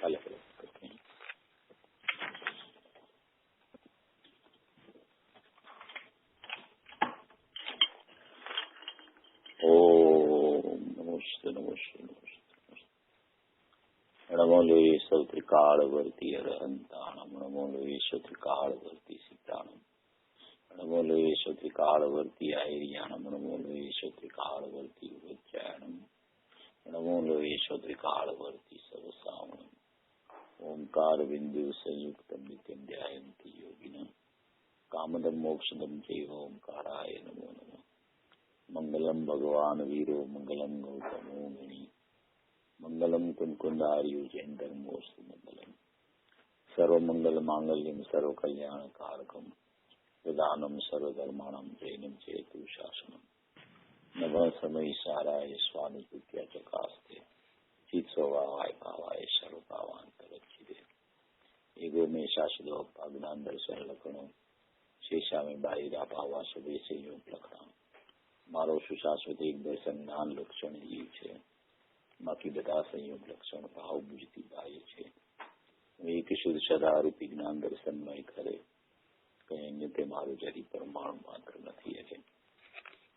अलग अलग करते हैं। ओम नमोस्ते नमोस्ते नमोस्ते। नमो लोयेश्वर त्रिकालवर्ती अरहंताणम, नमो लोयेश्वर त्रिकालवर्ती सीताणम, नमो लोयेश्वर त्रिकालवर्ती आयर्याणम, नमो लोयेश्वर त्रिकालवर्ती उच्चारणम, नमो लोयेश्वर त्रिकालवर्ती सर्वसावणम। ओंकार बिंदु संयुक्त नित्यं ध्यायन्ति योगिनः कामदं मोक्षदं चैव ओंकाराय नमो नमः। मंगलम भगवान वीरो मंगलम गौतमो मुनि, मंगलम कुंकुंदार्यो जैनधर्मोस्तु मंगलम। सर्वमंगल मांगल्यम सर्व कल्याण कारकम, प्रदानम सर्वधर्माणां जैनम चेतु शासनम। नभः समय साराय स्वामी कृत्या चकास्ते, चित स्वभावाय भावाय सर्वभावांतरच्छिदे। एगो में शाश्वतो अज्ञान दर्शन लक्षणो, शेषा में बाहिरा भावा सभे संयोग लक्षण। मारो सुशाश्वत एक दर्शन ज्ञान लक्षण जीव है, बाकी बधा संयोग लक्षण भाव बुझती बाह्य है। एक शुद्ध सदारूपी ज्ञान दर्शन में करे कहेंगे ते मारो जरी परमाणु मात्र नहीं है।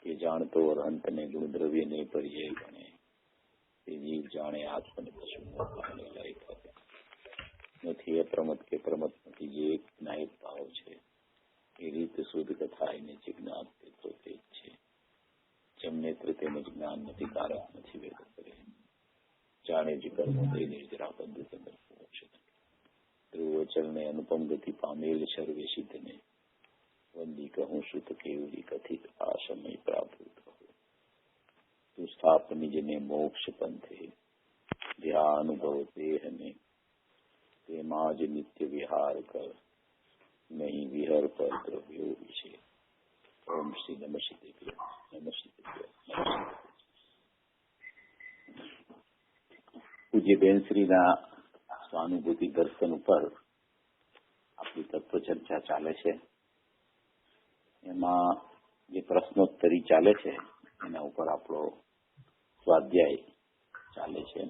ये जानतो और अंत ने गुण द्रव्य ने पर्याय बने, ये जीव जाने आत्मन पशु पाने लायक है નથી। પ્રમત કે પ્રમત નથી, જે એક નાયક ભાવ છે એ રીત શુદ્ધ કથા એને જિજ્ઞાસ તો તે જ છે। જેમ નેત્ર તેમજ જ્ઞાન નથી, કારક નથી વેદ કરે, જાણે જ કર્મો તે નિર્જરા બંધ તેમજ મોક્ષ। ધ્રુવચલ ને અનુપમ ગતિ પામેલ સર્વે સિદ્ધ ને, વંદી કહું સુત કેવલી કથિત આ સમય પ્રાપ્ત કહો। તું સ્થાપ નિજ ને મોક્ષ પંથે, ધ્યાન અનુભવ દેહ ને તેમાં જ નિત્ય વિહાર કર, નહીં વિહર પર દ્રવ્યો વિશે। ओम श्री नमः शिवाय नमः शिवाय। पूज्य बेनश्रीना स्वानुभूति दर्शन पर आपणी तत्व चर्चा चाले छे। एमां जे प्रश्नोत्तरी चाले छे एना उपर आपणो स्वाध्याय चाले छे।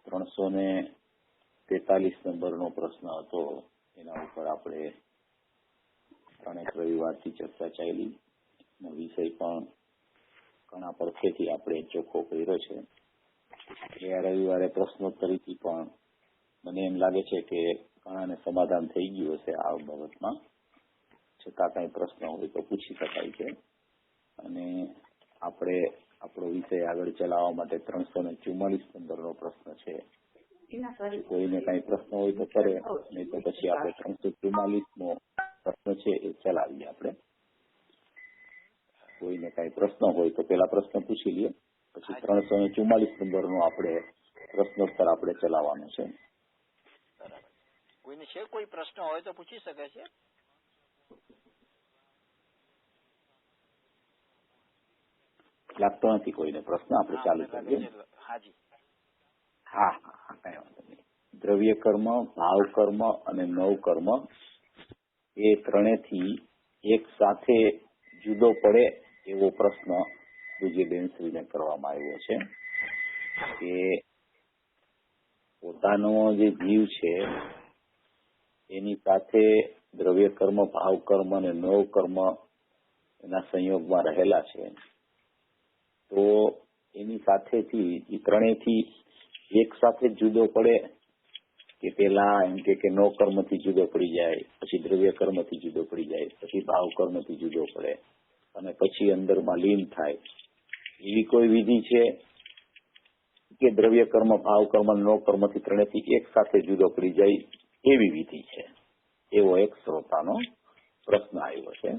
343 नंबरनो प्रश्न हतो, एना उपर आपणे ત્રણેક રવિવારથી ચર્ચા ચાલી। વિષય પણ ઘણા પરખેથી આપણે ચોખ્ખો કર્યો છે। એ રવિવારે પ્રશ્નોત્તરીથી પણ મને એમ લાગે છે કે ઘણાને સમાધાન થઈ ગયું હશે આ બાબતમાં। છતાં કઈ પ્રશ્ન હોય તો પૂછી શકાય છે। અને આપણે આપણો વિષય આગળ ચલાવવા માટે 344 નંબરનો પ્રશ્ન છે। કોઈને કઈ પ્રશ્ન હોય તો કરે, નહીં તો પછી આપણે 344નો પ્રશ્ન છે એ ચલાવીએ। આપણે કોઈને કઈ પ્રશ્ન હોય તો પેલા પ્રશ્ન પૂછી લઈએ, પછી 344 નંબરનો આપણે પ્રશ્નોત્તર આપણે ચલાવવાનો છે। કોઈને છે કોઈ પ્રશ્ન હોય તો પૂછી શકે છે। લાગતો નથી કોઈને પ્રશ્ન, આપણે ચાલુ કરીએ। હાજી હા હા કઈ વાંધો નહીં। દ્રવ્ય કર્મ, ભાવ કર્મ અને નવ કર્મ એ ત્રણેથી એક સાથે જુદો પડે એવો પ્રશ્ન પૂજ્ય બેનશ્રીને કરવામાં આવ્યો છે કે પોતાનો જે જીવ છે એની સાથે દ્રવ્ય કર્મ, ભાવ કર્મ અને નવ કર્મ એના સંયોગમાં રહેલા છે, તો એની સાથેથી એ ત્રણેયથી એક સાથે જુદો પડે કે પેલા એમ કે નો કર્મથી જુદો પડી જાય, પછી દ્રવ્ય કર્મથી જુદો પડી જાય, પછી ભાવ કર્મથી જુદો પડે અને પછી અંદરમાં લીન થાય, એવી કોઈ વિધિ છે કે દ્રવ્ય કર્મ, ભાવ કર્મ, નો કર્મથી ત્રણેયથી એક સાથે જુદો પડી જાય એવી વિધિ છે? એવો એક શ્રોતાનો પ્રશ્ન આવ્યો છે।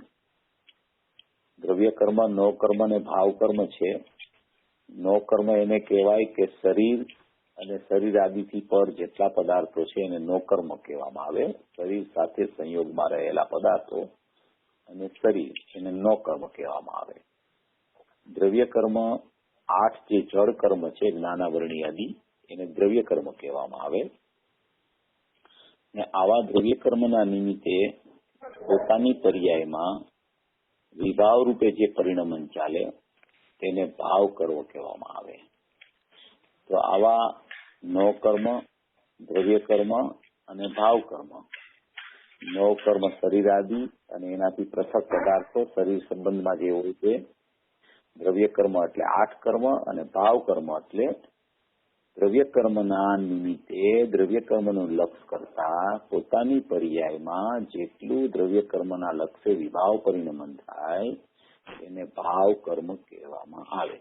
દ્રવ્ય કર્મ, નો કર્મ અને ભાવ કર્મ છે। નો કર્મ એને કહેવાય કે શરીર અને શરીર આદિથી પર જેટલા પદાર્થો છે એને નો કર્મ કહેવામાં આવે। શરીર સાથે સંયોગમાં રહેલા પદાર્થો અને શરીર એને નો કર્મ કહેવામાં આવે। દ્રવ્ય કર્મ 8 જે જળ કર્મ છે, જ્ઞાનાવરણી આદિ, એને દ્રવ્ય કર્મ કહેવામાં આવે। ને આવા દ્રવ્ય કર્મના નિમિત્તે પોતાની પર્યાયમાં વિભાવ રૂપે જે પરિણમન ચાલે તેને ભાવ કરવો કહેવામાં આવે। તો આવા નો કર્મ દ્રવ્ય કર્મ અને ભાવ કર્મ. 9 કર્મ શરીરાદિ અને એનાથી પૃથક પદાર્થો શરીર સંબંધમાં જે હોય તે દ્રવ્ય કર્મ એટલે 8 કર્મ અને ભાવ કર્મ એટલે દ્રવ્ય કર્મના નિમિત્તે દ્રવ્ય કર્મનું લક્ષ કરતા પોતાની પર્યાયમાં જેટલું દ્રવ્ય કર્મના લક્ષે વિભાવ પરિણમન થાય એને ભાવ કર્મ કહેવામાં આવે.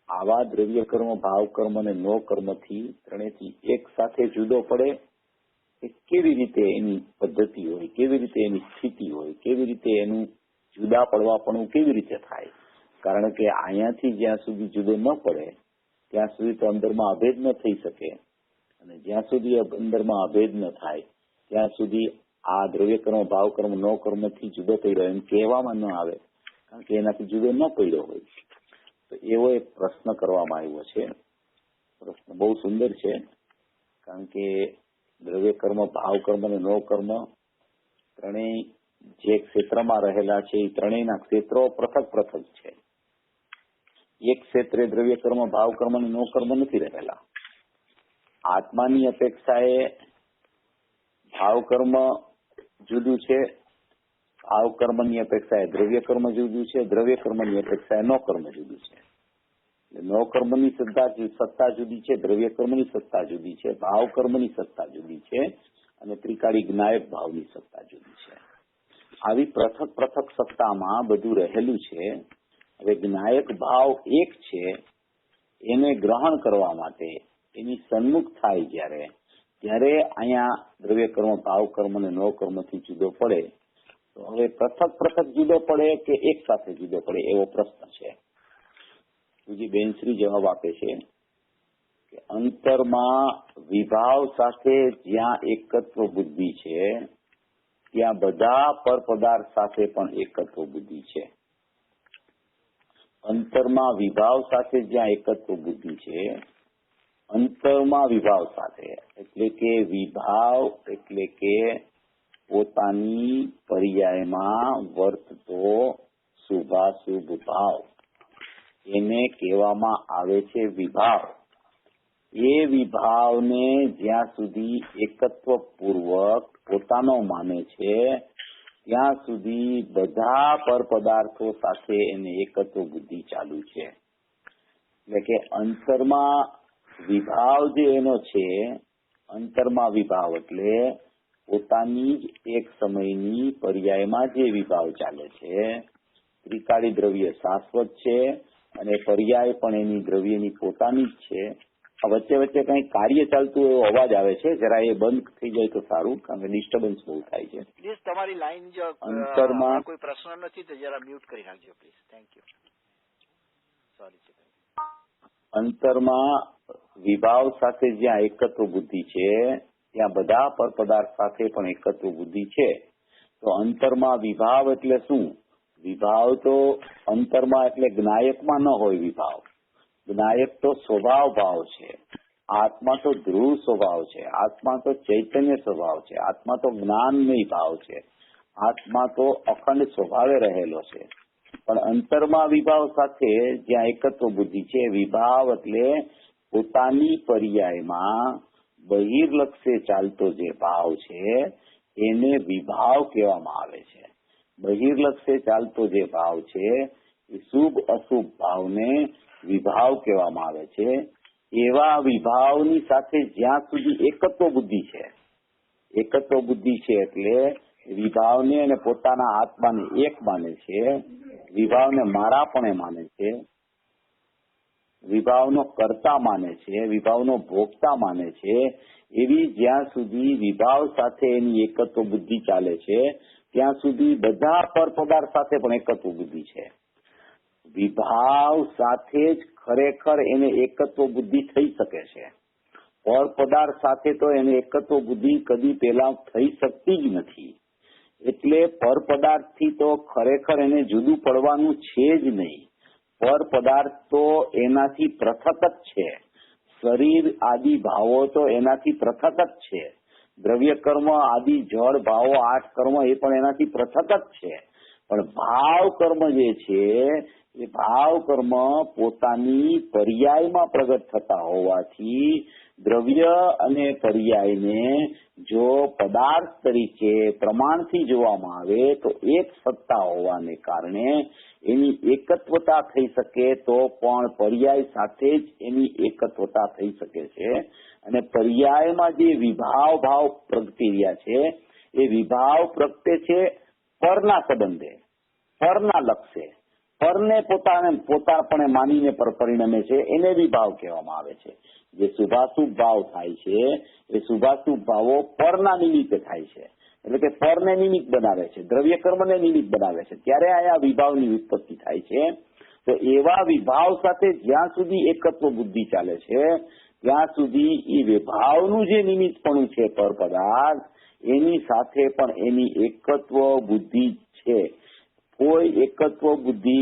આવા દ્રવ્ય કર્મ, ભાવ કર્મ અને નો કર્મથી ત્રણેયથી એક સાથે જુદો પડે એ કેવી રીતે એની પદ્ધતિ હોય, કેવી રીતે એની સ્થિતિ હોય, કેવી રીતે એનું જુદા પડવાપણું કેવી રીતે થાય? કારણ કે અહીંયાથી જ્યાં સુધી જુદો ન પડે ત્યાં સુધી તો અંદરમાં અભેદ ન થઈ શકે, અને જ્યાં સુધી અંદરમાં અભેદ ન થાય ત્યાં સુધી આ દ્રવ્ય કર્મ, ભાવ કર્મ, નો કર્મથી જુદો પડ્યો એમ કહેવામાં ન આવે, કારણ કે એનાથી જુદો ન પડ્યો હોય. તો એવો એક પ્રશ્ન કરવામાં આવ્યો છે. પ્રશ્ન બહુ સુંદર છે, કારણ કે દ્રવ્ય કર્મ, ભાવ કર્મ અને નો કર્મ ત્રણેય જે ક્ષેત્રમાં રહેલા છે એ ત્રણેયના ક્ષેત્રો પૃથક પૃથક છે. એક ક્ષેત્રે દ્રવ્ય કર્મ, ભાવ કર્મ અને નો કર્મ નથી રહેલા. આત્માની અપેક્ષાએ ભાવ કર્મ જુદું છે, ભાવ કર્મની અપેક્ષાએ દ્રવ્ય કર્મ જુદું છે, દ્રવ્ય કર્મની અપેક્ષાએ નો કર્મ જુદું છે. નો કર્મની સત્તા જુદી છે, દ્રવ્ય કર્મની સત્તા જુદી છે, ભાવ કર્મની સત્તા જુદી છે અને ત્રિકાળી જ્ઞાયક ભાવની સત્તા જુદી છે. આવી પૃથક પૃથક સત્તામાં બધું રહેલું છે. હવે જ્ઞાયક ભાવ એક છે, એને ગ્રહણ કરવા માટે એની સન્મુખ થાય ત્યારે અહીંયા દ્રવ્ય કર્મ, ભાવ કર્મ અને નો કર્મથી જુદો પડે તો હવે પૃથક પૃથક જુદો પડે કે એક સાથે જુદો પડે એવો પ્રશ્ન છે. બીજી બેનશ્રી જવાબ આપે છે કે અંતરમાં વિભાવ સાથે જ્યાં એકત્વ બુદ્ધિ છે ત્યાં બધા પર પદાર્થ સાથે પણ એકત્વ બુદ્ધિ છે. અંતરમાં વિભાવ સાથે જ્યાં એકત્વ બુદ્ધિ છે, અંતરમાં વિભાવ સાથે એટલે કે વિભાવ એટલે કે પોતાની પર્યાયમાં વર્તતો શુભાશુભ ભાવ, એને કહેવામાં આવે છે વિભાવ. એ વિભાવને જ્યાં સુધી એકત્વ પૂર્વક પોતાનો માને છે ત્યાં સુધી બધા પર પદાર્થો સાથે એને એકત્વ બુદ્ધિ ચાલુ છે. એટલે કે અંતરમાં વિભાવ જે એનો છે, અંતરમાં વિભાવ એટલે પોતાની જ એક સમયની પર્યાયમાં જે વિભાવ ચાલે છે. ત્રિકાળી દ્રવ્ય શાશ્વત છે અને પર્યાય પણ એની દ્રવ્યની પોતાની જ છે. વચ્ચે વચ્ચે કઈ કાર્ય ચાલતું એવો અવાજ આવે છે, જરા એ બંધ થઈ જાય તો સારું, કારણ કે ડિસ્ટર્બન્સ બહુ થાય છે. પ્લીઝ તમારી લાઈન જો અંતરમાં કોઈ પ્રશ્ન નથી તો જરા મ્યુટ કરી નાખજો પ્લીઝ. Thank you. સોરી. અંતરમાં વિભાવ સાથે જ્યાં એકત્વ બુદ્ધિ છે ત્યાં બધા પર પદાર્થ સાથે પણ એકત્વ બુદ્ધિ છે. તો અંતરમાં વિભાવ એટલે શું? વિભાવ તો અંતરમાં એટલે જ્ઞાયકમાં ન હોય વિભાવ. જ્ઞાયક તો સ્વભાવ ભાવ છે, આત્મા તો ધ્રુવ સ્વભાવ છે, આત્મા તો ચૈતન્ય સ્વભાવ છે, આત્મા તો જ્ઞાનમય ભાવ છે, આત્મા તો અખંડ સ્વભાવે રહેલો છે. પણ અંતરમાં વિભાવ સાથે જ્યાં એકત્વ બુદ્ધિ છે, વિભાવ એટલે પોતાની પર્યાયમાં બહિર્લક્ષે ચાલતો જે ભાવ છે એને વિભાવ કહેવામાં આવે છે. બહિર્લક્ષે ચાલતો જે ભાવ છે એ શુભ અશુભ ભાવને વિભાવ કહેવામાં આવે છે. એવા વિભાવની સાથે જ્યાં સુધી એકત્વ બુદ્ધિ છે, એકત્વ બુદ્ધિ છે એટલે વિભાવને અને પોતાના આત્માને એક માને છે, વિભાવને મારાપણે માને છે, વિભાવનો કર્તા માને છે, વિભાવનો ભોગતા માને છે. એવી જ્યાં સુધી વિભાવ સાથે એની એકત્વ બુદ્ધિ ચાલે છે ત્યાં સુધી બધા પર પદાર્થ સાથે પણ એકત્વ બુદ્ધિ છે. વિભાવ સાથે જ ખરેખર એને એકત્વ બુદ્ધિ થઈ શકે છે. પર પદાર્થ સાથે તો એને એકત્વ બુદ્ધિ કદી પહેલા થઈ શકતી જ નથી. એટલે પર પદાર્થથી તો ખરેખર એને જુદું પડવાનું છે જ નહીં. પર પદાર્થ તો એનાથી પૃથક જ છે. શરીર આદિ ભાવો તો એનાથી પૃથક જ છે. દ્રવ્ય કર્મ આદિ જળ ભાવો 8 કર્મ એ પણ એનાથી પૃથક જ છે. પણ ભાવ કર્મ જે છે એ ભાવ કર્મ પોતાની પર્યાયમાં પ્રગટ થતા હોવાથી દ્રવ્ય અને પર્યાયને જો પદાર્થ તરીકે પ્રમાણથી જોવામાં આવે તો એક સત્તા હોવાને કારણે એની એકત્વતા થઈ શકે તો પણ પર્યાય સાથે જ એની એકત્વતા થઈ શકે છે. અને પર્યાયમાં જે વિભાવ ભાવ પ્રગટિયા છે એ વિભાવ પ્રગટે છે પરના સંબંધે, પરના લક્ષે, પરને પોતાપણે માનીને પર પરિણમે છે, એને વિભાવ કહેવામાં આવે છે. જે શુભાશુભ ભાવ થાય છે એ શુભાશુભ ભાવો પરના નિમિત્તે થાય છે, એટલે કે પરને નિમિત્ત બનાવે છે, દ્રવ્ય કર્મને નિમિત્ત બનાવે છે, ત્યારે આ વિભાવની ઉત્પત્તિ થાય છે. તો એવા વિભાવ સાથે જ્યાં સુધી એકત્વ બુદ્ધિ ચાલે છે ત્યાં સુધી એ વિભાવનું જે નિમિત્તપણું છે પર પદાર્થ એની સાથે પણ એની એકત્વ બુદ્ધિ છે. કોઈ એકત્વ બુદ્ધિ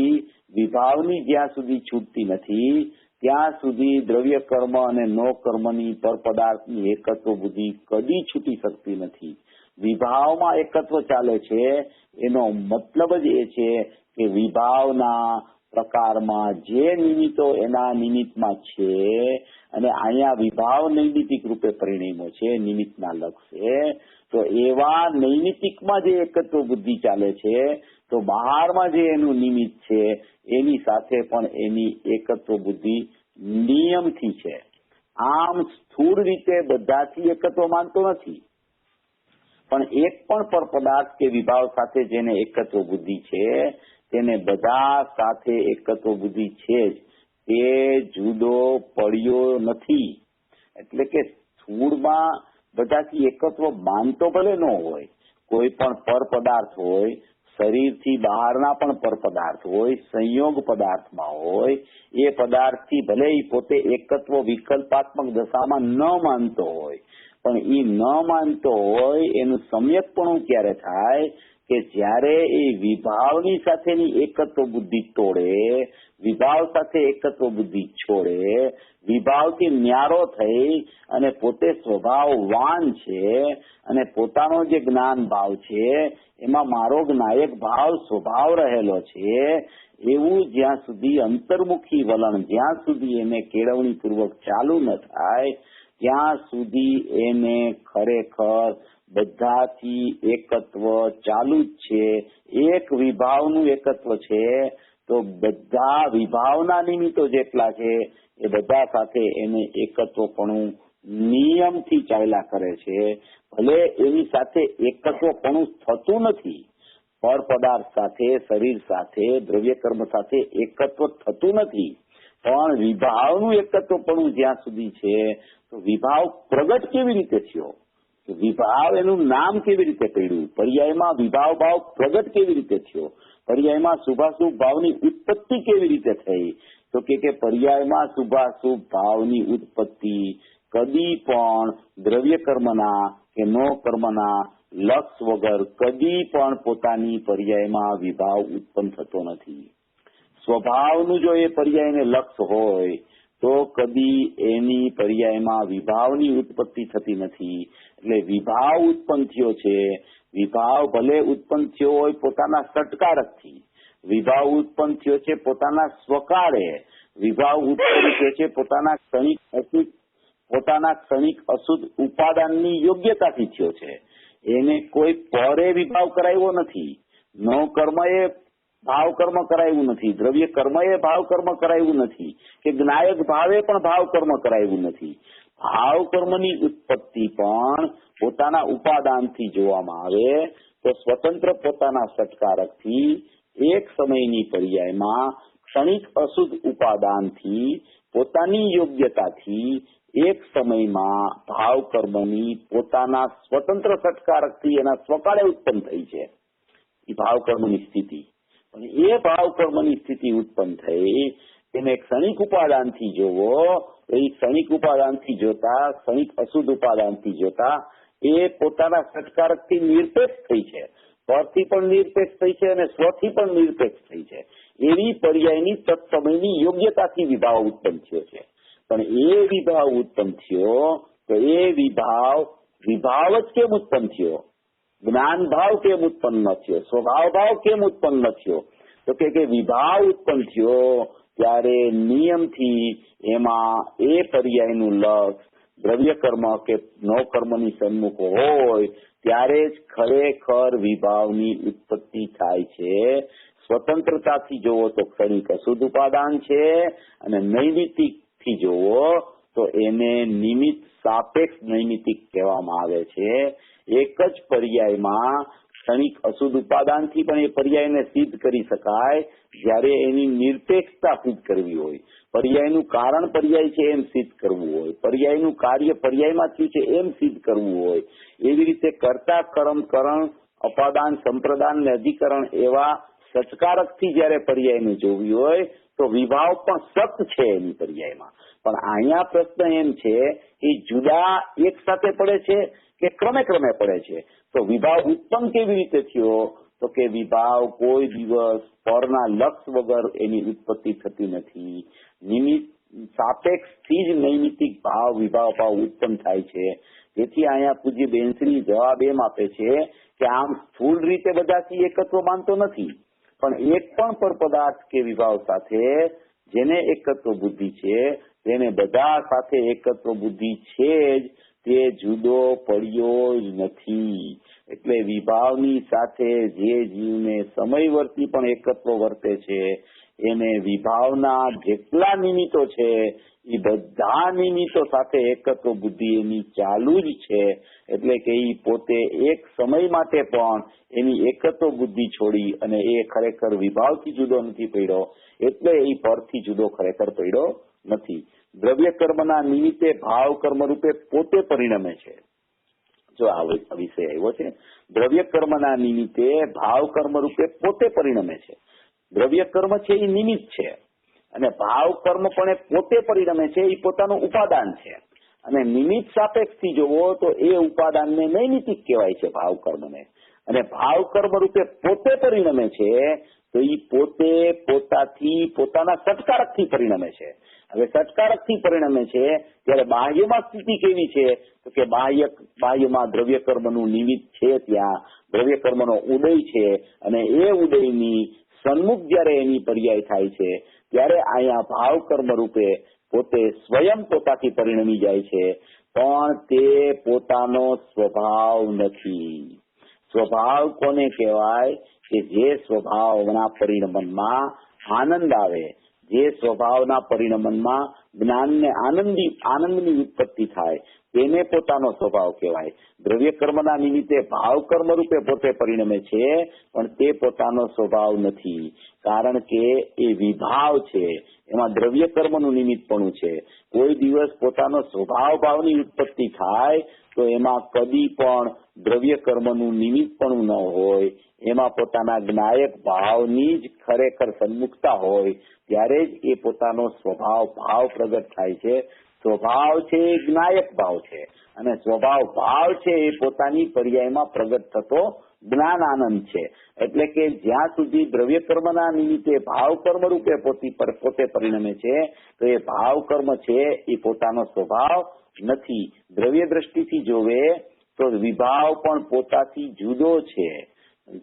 વિભાવની જ્યાં સુધી છૂટતી નથી ત્યાં સુધી દ્રવ્ય કર્મ અને નો કર્મની પર પદાર્થની એકત્વ બુદ્ધિ કદી છૂટી શકતી નથી. વિભાવમાં એકત્વ ચાલે છે એનો મતલબ જ એ છે કે વિભાવના પ્રકારમાં જે નિમિત્તો એના નિમિત્તમાં છે અને અહીંયા વિભાવ નૈમિતિક રૂપે પરિણમ્યો છે નિમિત્તના લક્ષે, તો એવા નૈમિતિકમાં જે એકત્વ બુદ્ધિ ચાલે છે તો બહારમાં જે એનું નિમિત્ત છે એની સાથે પણ એની એકત્વ બુદ્ધિ નિયમથી છે. આમ સ્થૂળ રીતે બધાથી એકત્વ માનતો નથી, પણ એક પણ પર પદાર્થ કે વિભાવ સાથે જેને એકત્વ બુદ્ધિ છે તેને બધા સાથે એકત્વ બુદ્ધિ છે જ, તે જુદો પડ્યો નથી. એટલે કે સ્થૂળમાં બધાથી એકત્વ માનતો ભલે ન હોય, કોઈ પણ પર પદાર્થ હોય, શરીરથી બહારના પણ પર પદાર્થ હોય, સંયોગ પદાર્થમાં હોય, એ પદાર્થથી ભલે પોતે એકત્વ વિકલ્પાત્મક દશામાં ન માનતો હોય, પણ એ ન માનતો હોય એનું સમ્યકપણું ક્યારે થાય કે જ્યારે એ વિભાવની સાથેની એકત્વ બુદ્ધિ તોડે, વિભાવ સાથે એકત્વ બુદ્ધિ છોડે, વિભાવથી ન્યારો થઈ અને પોતે સ્વભાવવાન છે અને પોતાનો જે જ્ઞાન ભાવ છે એમાં મારો જ્ઞાયક ભાવ સ્વભાવ રહેલો છે, એવું જ્યાં સુધી અંતર્મુખી વલણ જ્યાં સુધી એને કેળવણીપૂર્વક ચાલુ ન થાય ત્યાં સુધી એને ખરેખર બધાથી એકત્વ ચાલુ જ છે. એક વિભાવનું એકત્વ છે તો બધા વિભાવના નિમિત્તો જેટલા છે એ બધા સાથે એને એકત્વપણું નિયમથી ચાલ્યા કરે છે. ભલે એની સાથે એકત્વપણું થતું નથી, પર પદાર્થ સાથે, શરીર સાથે, દ્રવ્ય કર્મ સાથે એકત્વ થતું નથી, પણ વિભાવનું એકત્વપણું જ્યાં સુધી છે તો વિભાવ પ્રગટ કેવી રીતે થયો, વિભાવ એનું નામ કેવી રીતે પડ્યું, પર્યાયમાં વિભાવ ભાવ પ્રગટ કેવી રીતે થયો, પર્યાયમાં શુભાશુભ ભાવની ઉત્પત્તિ કેવી રીતે થઈ, તો કે પર્યાયમાં શુભાશુભ ભાવની ઉત્પત્તિ કદી પણ દ્રવ્ય કર્મના કે નો કર્મના લક્ષ વગર કદી પણ પોતાની પર્યાયમાં વિભાવ ઉત્પન્ન થતો નથી. સ્વભાવનું જો એ પર્યાયને લક્ષ હોય તો કદી એની પર્યાયમાં વિભાવની ઉત્પત્તિ થતી નથી. એટલે વિભાવ ઉત્પન્ન થયો છે, વિભાવ ભલે ઉત્પન્ન થયો હોય પોતાના સટકારકથી, વિભાવ ઉત્પન્ન થયો છે પોતાના સ્વકાળે, વિભાવ ઉત્પન્ન થયો છે પોતાના ક્ષણિક અશુદ્ધ ઉપાદાનની યોગ્યતાથી થયો છે. એને કોઈ પરે વિભાવ કરાવ્યો નથી, નો કર્મએ ભાવ કર્મ કરાવ્યું નથી, દ્રવ્ય કર્મએ ભાવ કર્મ કરાવ્યું નથી, કે જ્ઞાયક ભાવે પણ ભાવ કર્મ કરાવ્યું નથી. ભાવ કર્મની ઉત્પત્તિ પણ પોતાના ઉપાદાનથી જોવામાં આવે તો સ્વતંત્ર પોતાના સટકારકથી એક સમયની પર્યાયમાં ક્ષણિક અશુદ્ધ ઉપાદાનથી પોતાની યોગ્યતાથી એક સમયમાં ભાવ કર્મની પોતાના સ્વતંત્ર સટકારકથી એના સ્વકાળે ઉત્પન્ન થઈ છે એ ભાવ કર્મની સ્થિતિ. અને એ ભાવ કર્મની સ્થિતિ ઉત્પન્ન થઈ એને ક્ષણિક ઉપાદાનથી જોવો તો એ ક્ષણિક ઉપાદાનથી જોતા, ક્ષણિક અશુદ્ધ ઉપાદાનથી જોતા એ પોતાના સટકારકથી નિરપેક્ષ થઈ છે, પરથી પણ નિરપેક્ષ થઈ છે અને સ્વથી પણ નિરપેક્ષ થઈ છે. એવી પર્યાયની તત્સમયની યોગ્યતાથી વિભાવ ઉત્પન્ન થયો છે. પણ એ વિભાવ ઉત્પન્ન થયો તો એ વિભાવ જ કેમ ઉત્પન્ન થયો, જ્ઞાન ભાવ કેમ ઉત્પન્ન ન થયો, સ્વભાવ ભાવ કેમ ઉત્પન્ન ન થયો, તો કે વિભાવ ઉત્પન્ન થયો ત્યારે નિયમથી એમાં એ પર્યાયનું લક્ષ દ્રવ્ય કર્મ કે નો કર્મની સન્મુખ હોય ત્યારે જ ખરેખર વિભાવની ઉત્પત્તિ થાય છે. સ્વતંત્રતાથી જોવો તો ક્ષણિક અશુદ્ધ ઉપાદાન છે, અને નૈમિતિકથી જોવો તો એને નિમિત્ત સાપેક્ષ નૈમિતિક કહેવામાં આવે છે. એક જ પર્યાયમાં ક્ષણિક અશુદ્ધ ઉપાદાનથી પણ એ પર્યાયને સિદ્ધ કરી શકાય જ્યારે એની નિરપેક્ષતા સિદ્ધ કરવી હોય. પર્યાયનું કારણ પર્યાય છે એમ સિદ્ધ કરવું હોય, પર્યાયનું કાર્ય પર્યાયમાં થયું છે એમ સિદ્ધ કરવું હોય. એવી રીતે કર્તા કર્મ કરણ અપાદાન સંપ્રદાન ને અધિકરણ એવા સચકારકથી જયારે પર્યાયને જોવી હોય તો વિભાવ પણ સત છે એની પર્યાયમાં. પણ અહીંયા પ્રશ્ન એમ છે કે જુદા એક સાથે પડે છે કે ક્રમે ક્રમે પડે છે. તો વિભાવ ઉત્પન્ન કેવી રીતે થયો? તો કે વિભાવ કોઈ દિવસ પરના લક્ષ વગર એની ઉત્પત્તિ થતી નથી. નિમિત્ત સાપેક્ષથી જ નૈમિતિક વિભાવ ઉત્પન્ન થાય છે. તેથી અહીંયા પૂજ્ય બેનશ્રી જવાબ એમ આપે છે કે આમ સ્થૂળ રીતે બધાથી એકત્વ માનતો નથી, પણ એક પણ પર પદાર્થ કે વિભાવ સાથે જેને એકત્વ બુદ્ધિ છે તેને બધા સાથે એકત્વ બુદ્ધિ છે જ, તે જુદો પડ્યો જ નથી. એટલે વિભાવની સાથે જે જીવને સમયવર્તી પણ એકત્વ વર્તે છે એને વિભાવના જેટલા નિમિત્તો છે એ બધા નિમિત્તો સાથે એકત્વ બુદ્ધિ એની ચાલુ જ છે. એટલે કે એ પોતે એક સમય માટે પણ એની એકત્વ બુદ્ધિ છોડી અને એ ખરેખર વિભાવથી જુદો નથી પડ્યો, એટલે એ પરથી જુદો ખરેખર પડ્યો નથી. દ્રવ્ય કર્મના નિમિત્તે ભાવ કર્મ રૂપે પોતે પરિણમે છે. જો આ વિષય આવ્યો છે, દ્રવ્ય કર્મના નિમિત્તે ભાવ કર્મ રૂપે પોતે પરિણમે છે. દ્રવ્ય કર્મ છે એ નિમિત્ત છે, અને ભાવ કર્મ પણ એ પોતે પરિણમે છે, એ પોતાનું ઉપાદાન છે. અને નિમિત્ત સાપેક્ષથી જોવો તો એ ઉપાદાનને નૈમિતિક કહેવાય છે ભાવ કર્મને. અને ભાવ કર્મ રૂપે પોતે પરિણમે છે તો એ પોતે પોતાથી પોતાના સટકારકથી પરિણમે છે. હવે સટકારકથી પરિણમે છે ત્યારે બાહ્યમાં સ્થિતિ કેવી છે? તો કે બાહ્યમાં દ્રવ્ય કર્મનું નિમિત્ત છે, ત્યાં દ્રવ્ય કર્મનો ઉદય છે, અને એ ઉદયની સન્મુખ જયારે એની પર્યાય થાય છે ત્યારે અહીંયા ભાવ કર્મ રૂપે પોતે સ્વયં પોતાથી પરિણમી જાય છે, પણ તે પોતાનો સ્વભાવ નથી. સ્વભાવ કોને કહેવાય? કે જે સ્વભાવના પરિણમનમાં આનંદ આવે, જે સ્વભાવના પરિણમનમાં જ્ઞાનને આનંદની ઉત્પત્તિ થાય તેને પોતાનો સ્વભાવ કહેવાય. દ્રવ્ય કર્મના નિમિત્તે ભાવ કર્મ રૂપે પોતે પરિણમે છે, પણ તે પોતાનો સ્વભાવ નથી. કારણ કે એ વિભાવ છે, એમાં દ્રવ્ય કર્મનું નિમિત્તપણું છે. કોઈ દિવસ પોતાનો સ્વભાવ ભાવની ઉત્પત્તિ થાય તો એમાં કદી પણ દ્રવ્ય કર્મનું નિમિત્તપણું ન હોય, એમાં પોતાના જ્ઞાયક ભાવની જ ખરેખર સન્મુખતા હોય ત્યારે જ એ પોતાનો સ્વભાવ ભાવ પ્રગટ થાય છે. સ્વભાવ છે એ જ્ઞાયક ભાવ છે, અને સ્વભાવ ભાવ છે એ પોતાની પર્યાયમાં પ્રગટ થતો જ્ઞાન આનંદ છે. એટલે કે જ્યાં સુધી દ્રવ્ય કર્મના નિમિત્તે ભાવ કર્મ રૂપે પોતે પરિણમે છે તો એ ભાવ કર્મ છે એ પોતાનો સ્વભાવ નથી. દ્રવ્ય દ્રષ્ટિથી જોવે તો વિભાવ પણ પોતાથી જુદો છે.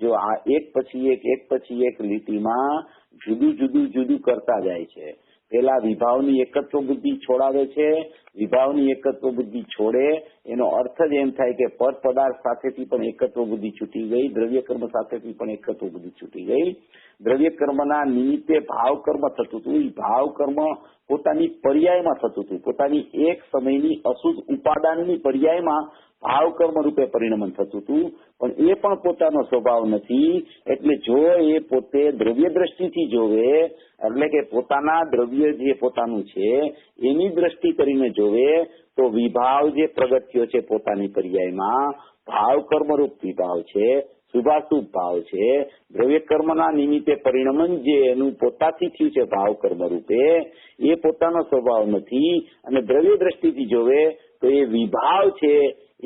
જો આ એક પછી એક લીટીમાં જુદું કરતા જાય છે. પેલા વિભાવની એકત્વ બુદ્ધિ છોડાવે છે. વિભાવની એકત્વ બુદ્ધિ છોડે એનો અર્થ જ એમ થાય કે પર પદાર્થ સાથેથી પણ એકત્વ બુદ્ધિ છૂટી ગઈ, દ્રવ્ય કર્મ સાથેથી પણ એકત્વ બુદ્ધિ છૂટી ગઈ. દ્રવ્ય કર્મના નિમિત્તે ભાવ કર્મ થતું હતું, એ ભાવ કર્મ પોતાની પર્યાયમાં થતું હતું, પોતાની એક સમયની અશુદ્ધ ઉપાદાનની પર્યાયમાં ભાવ કર્મ રૂપે પરિણમન થતું હતું, પણ એ પણ પોતાનો સ્વભાવ નથી. એટલે જો એ પોતે દ્રવ્ય દ્રષ્ટિથી જોવે, એટલે કે પોતાના દ્રવ્ય જે પોતાનું છે એની દ્રષ્ટિ કરીને જોવે તો વિભાવ જે પ્રગટ થયો છે પોતાની પર્યાયમાં ભાવ કર્મરૂપ વિભાવ છે, શુભાશુભ ભાવ છે. દ્રવ્ય કર્મના નિમિત્તે પરિણમન જે એનું પોતાથી થયું છે ભાવ કર્મ રૂપે, એ પોતાનો સ્વભાવ નથી. અને દ્રવ્ય દ્રષ્ટિથી જોવે તો એ વિભાવ છે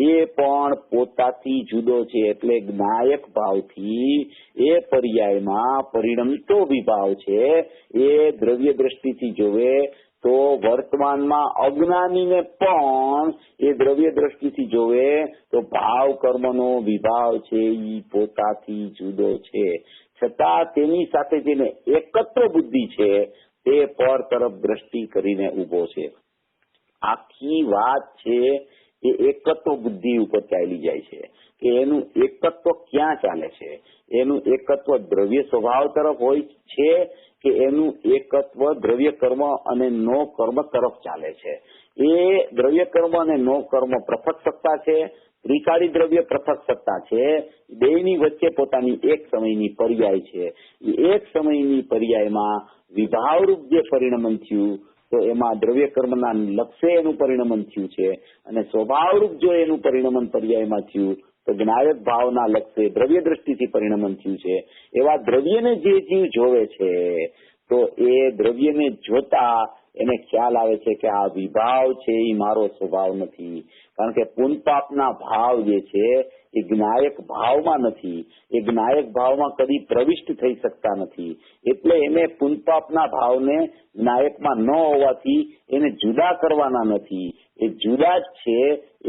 એ પણ પોતાથી જુદો છે. એટલે જ્ઞાયક ભાવથી એ પર્યાયમાં પરિણમતો વિભાવ છે. એ દ્રવ્ય દ્રષ્ટિથી જોવે તો વર્તમાનમાં અજ્ઞાનીને પણ એ દ્રવ્ય દ્રષ્ટિથી જોવે તો ભાવ કર્મનો વિભાવ છે એ પોતાથી જુદો છે. છતાં તેની સાથે જેને એકત્ર બુદ્ધિ છે તે પર તરફ દ્રષ્ટિ કરીને ઉભો છે. આખી વાત છે એ એકત્વ બુદ્ધિ ઉપર ચાલી જાય છે કે એનું એકત્વ ક્યાં ચાલે છે, એનું એકત્વ દ્રવ્ય સ્વભાવ તરફ હોય છે કે એનું એકત્વ દ્રવ્ય કર્મ અને નો કર્મ તરફ ચાલે છે. એ દ્રવ્ય કર્મ અને નો કર્મ પૃથક સત્તા છે, ત્રિકાળી દ્રવ્ય પૃથક સત્તા છે, બેયની વચ્ચે પોતાની એક સમયની પર્યાય છે. એક સમયની પર્યાયમાં વિભાવરૂપ જે પરિણમન થયું તો એમાં દ્રવ્ય કર્મના લક્ષ્ય એનું પરિણમન થયું છે, અને સ્વભાવરૂપ જો એનું પરિણમન પર્યાયમાં થયું તો જ્ઞાયક ભાવના લક્ષ્ય દ્રવ્ય દ્રષ્ટિથી પરિણમન થયું છે. એવા દ્રવ્યને જે જીવ જોવે છે તો એ દ્રવ્યને જોતા એને ખ્યાલ આવે છે કે આ વિભાવ છે એ મારો સ્વભાવ નથી, કારણ કે પુનપાપના ભાવ જે છે એ જ્ઞાયક ભાવમાં નથી, એ જ્ઞાયક ભાવમાં કદી પ્રવિષ્ટ થઈ શકતા નથી. એટલે એને પુનપાપના ભાવને જ્ઞાયકમાં ન હોવાથી એને જુદા કરવાના નથી, એ જુદા જ છે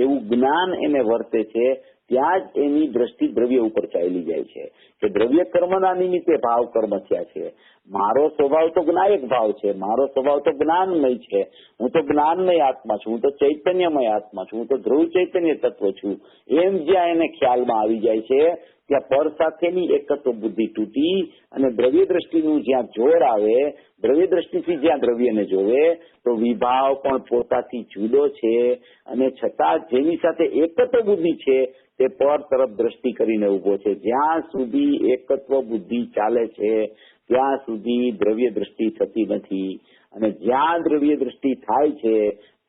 એવું જ્ઞાન એને વર્તે છે. ત્યાં જ એની દ્રષ્ટિ દ્રવ્ય ઉપર ચાલી જાય છે કે દ્રવ્ય કર્મના નિમિત્તે ભાવ કર્મ થયા છે. મારો સ્વભાવ તો જ્ઞાયક ભાવ છે, મારો સ્વભાવ તો જ્ઞાનમય છે, હું તો જ્ઞાનમય આત્મા છું, હું તો ચૈતન્યમય આત્મા છું, હું તો ધ્રુવ ચૈતન્ય તત્વ છું. એમ જ્યાં એને ખ્યાલમાં આવી જાય છે ત્યાં પર સાથેની એકત્વ બુદ્ધિ તૂટી અને દ્રવ્ય દ્રષ્ટિનું જ્યાં જોર આવે, દ્રવ્ય દ્રષ્ટિથી જ્યાં દ્રવ્યને જોવે તો વિભાવ પણ પોતાથી જુદો છે, અને છતાં જેની સાથે એકત્વ બુદ્ધિ છે તે પર તરફ દ્રષ્ટિ કરીને ઉભો છે. જ્યાં સુધી એકત્વ બુદ્ધિ ચાલે છે ત્યાં સુધી દ્રવ્ય દ્રષ્ટિ થતી નથી, અને જ્યાં દ્રવ્ય દ્રષ્ટિ થાય છે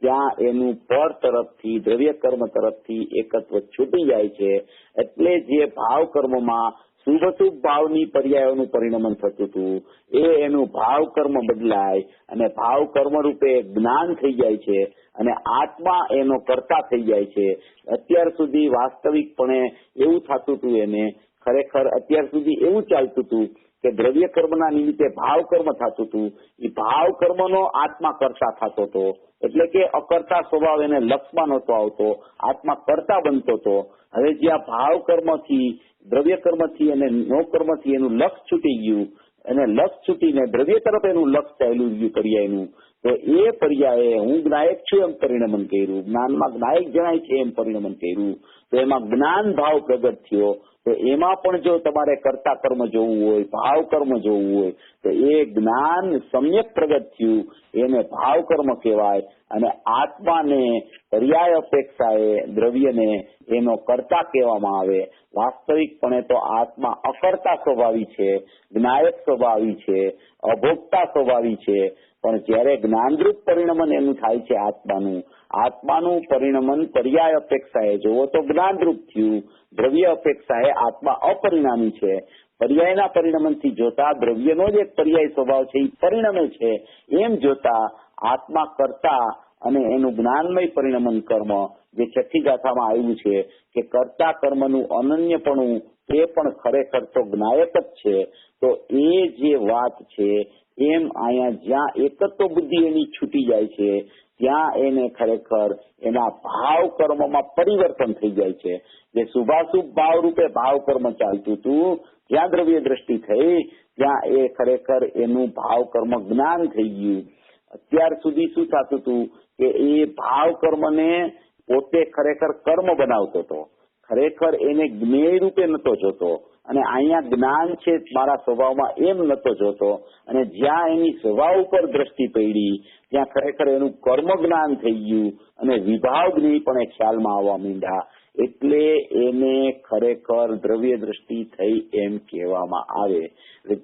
ત્યાં એનું પર તરફથી દ્રવ્ય કર્મ તરફથી એકત્વ છૂટી જાય છે. એટલે જે ભાવ કર્મમાં શુભ અશુભ ભાવની પર્યાયોનું પરિણમન થતું હતું એ એનું ભાવ કર્મ બદલાય અને ભાવ કર્મ રૂપે જ્ઞાન થઈ જાય છે, અને આત્મા એનો કર્તા થઈ જાય છે. અત્યાર સુધી વાસ્તવિકપણે એવું થતું હતું, એને ખરેખર અત્યાર સુધી એવું ચાલતું હતું કે દ્રવ્ય કર્મના નિમિત્તે ભાવ કર્મ થતું હતું, એ ભાવ કર્મનો આત્મા કર્તા થતો હતો, એટલે કે અકર્તા સ્વભાવ એને લક્ષમાં નહોતો આવતો, આત્મા કર્તા બનતો હતો. હવે જ્યાં ભાવ કર્મથી દ્રવ્ય કર્મથી અને નો કર્મથી એનું લક્ષ છૂટી ગયું, અને લક્ષ છૂટીને દ્રવ્ય તરફ એનું લક્ષ ચાલ્યું ગયું પર્યાયનું, તો એ પર્યાયે હું જ્ઞાયક છું એમ પરિણમન કર્યું, જ્ઞાનમાં જ્ઞાયક જણાય છે એમ પરિણમન કર્યું, તો એમાં જ્ઞાન ભાવ પ્રગટ થયો. તો એમાં પણ જો તમારે કર્તા કર્મ જોવું હોય, ભાવ કર્મ જોવું હોય તો એ જ્ઞાન સમ્યક પ્રગટ થયું એને ભાવ કર્મ કહેવાય, અને આત્માને પર્યાય અપેક્ષાએ દ્રવ્યને એનો કર્તા કહેવામાં આવે. વાસ્તવિકપણે તો આત્મા અકર્તા સ્વભાવી છે, જ્ઞાયક સ્વભાવી છે, અભોગતા સ્વભાવી છે. પણ જયારે જ્ઞાનરૂપ પરિણમન એનું થાય છે આત્માનું પરિણમન પર્યાય અપેક્ષાએ જોવો તો જ્ઞાનરૂપ થયું, દ્રવ્ય અપેક્ષાએ આત્મા અપરિણામી છે. પર્યાયના પરિણમનથી જોતા દ્રવ્યનો જ એક પર્યાય સ્વભાવ છે એ પરિણમે છે, એમ જોતા આત્મા કરતા અને એનું જ્ઞાનમય પરિણમન કર્મ જે છઠ્ઠી ગાથામાં આવ્યું છે કે કર્તા કર્મનું અનન્યપણું એ પણ ખરેખર તો જ્ઞાયક જ છે. તો એ જે વાત છે એમ અહીંયા જ્યાં એકત્વ બુદ્ધિ એની છૂટી જાય છે ત્યાં એને ખરેખર એના ભાવ કર્મમાં પરિવર્તન થઈ જાય છે. જે શુભાશુભ ભાવ રૂપે ભાવ કર્મ ચાલતું હતું જ્યાં દ્રવ્ય દ્રષ્ટિ થઈ ત્યાં એ ખરેખર એનું ભાવ કર્મ જ્ઞાન થઈ ગયું. અત્યાર સુધી શું થતું હતું કે એ ભાવ કર્મને પોતે ખરેખર કર્મ બનાવતો હતો, ખરેખર એને જ્ઞેય રૂપે નતો જોતો, અને અહીંયા જ્ઞાન છે મારા સ્વભાવમાં એમ નતો જોતો, અને જ્યાં એની સ્વભાવ ઉપર દ્રષ્ટિ પડી ત્યાં ખરેખર એનું કર્મ જ્ઞાન થઈ ગયું અને વિભાવ જ્ઞેય પણ એ ખ્યાલમાં આવવા માંડ્યા. એટલે એને ખરેખર દ્રવ્ય દ્રષ્ટિ થઈ એમ કહેવામાં આવે.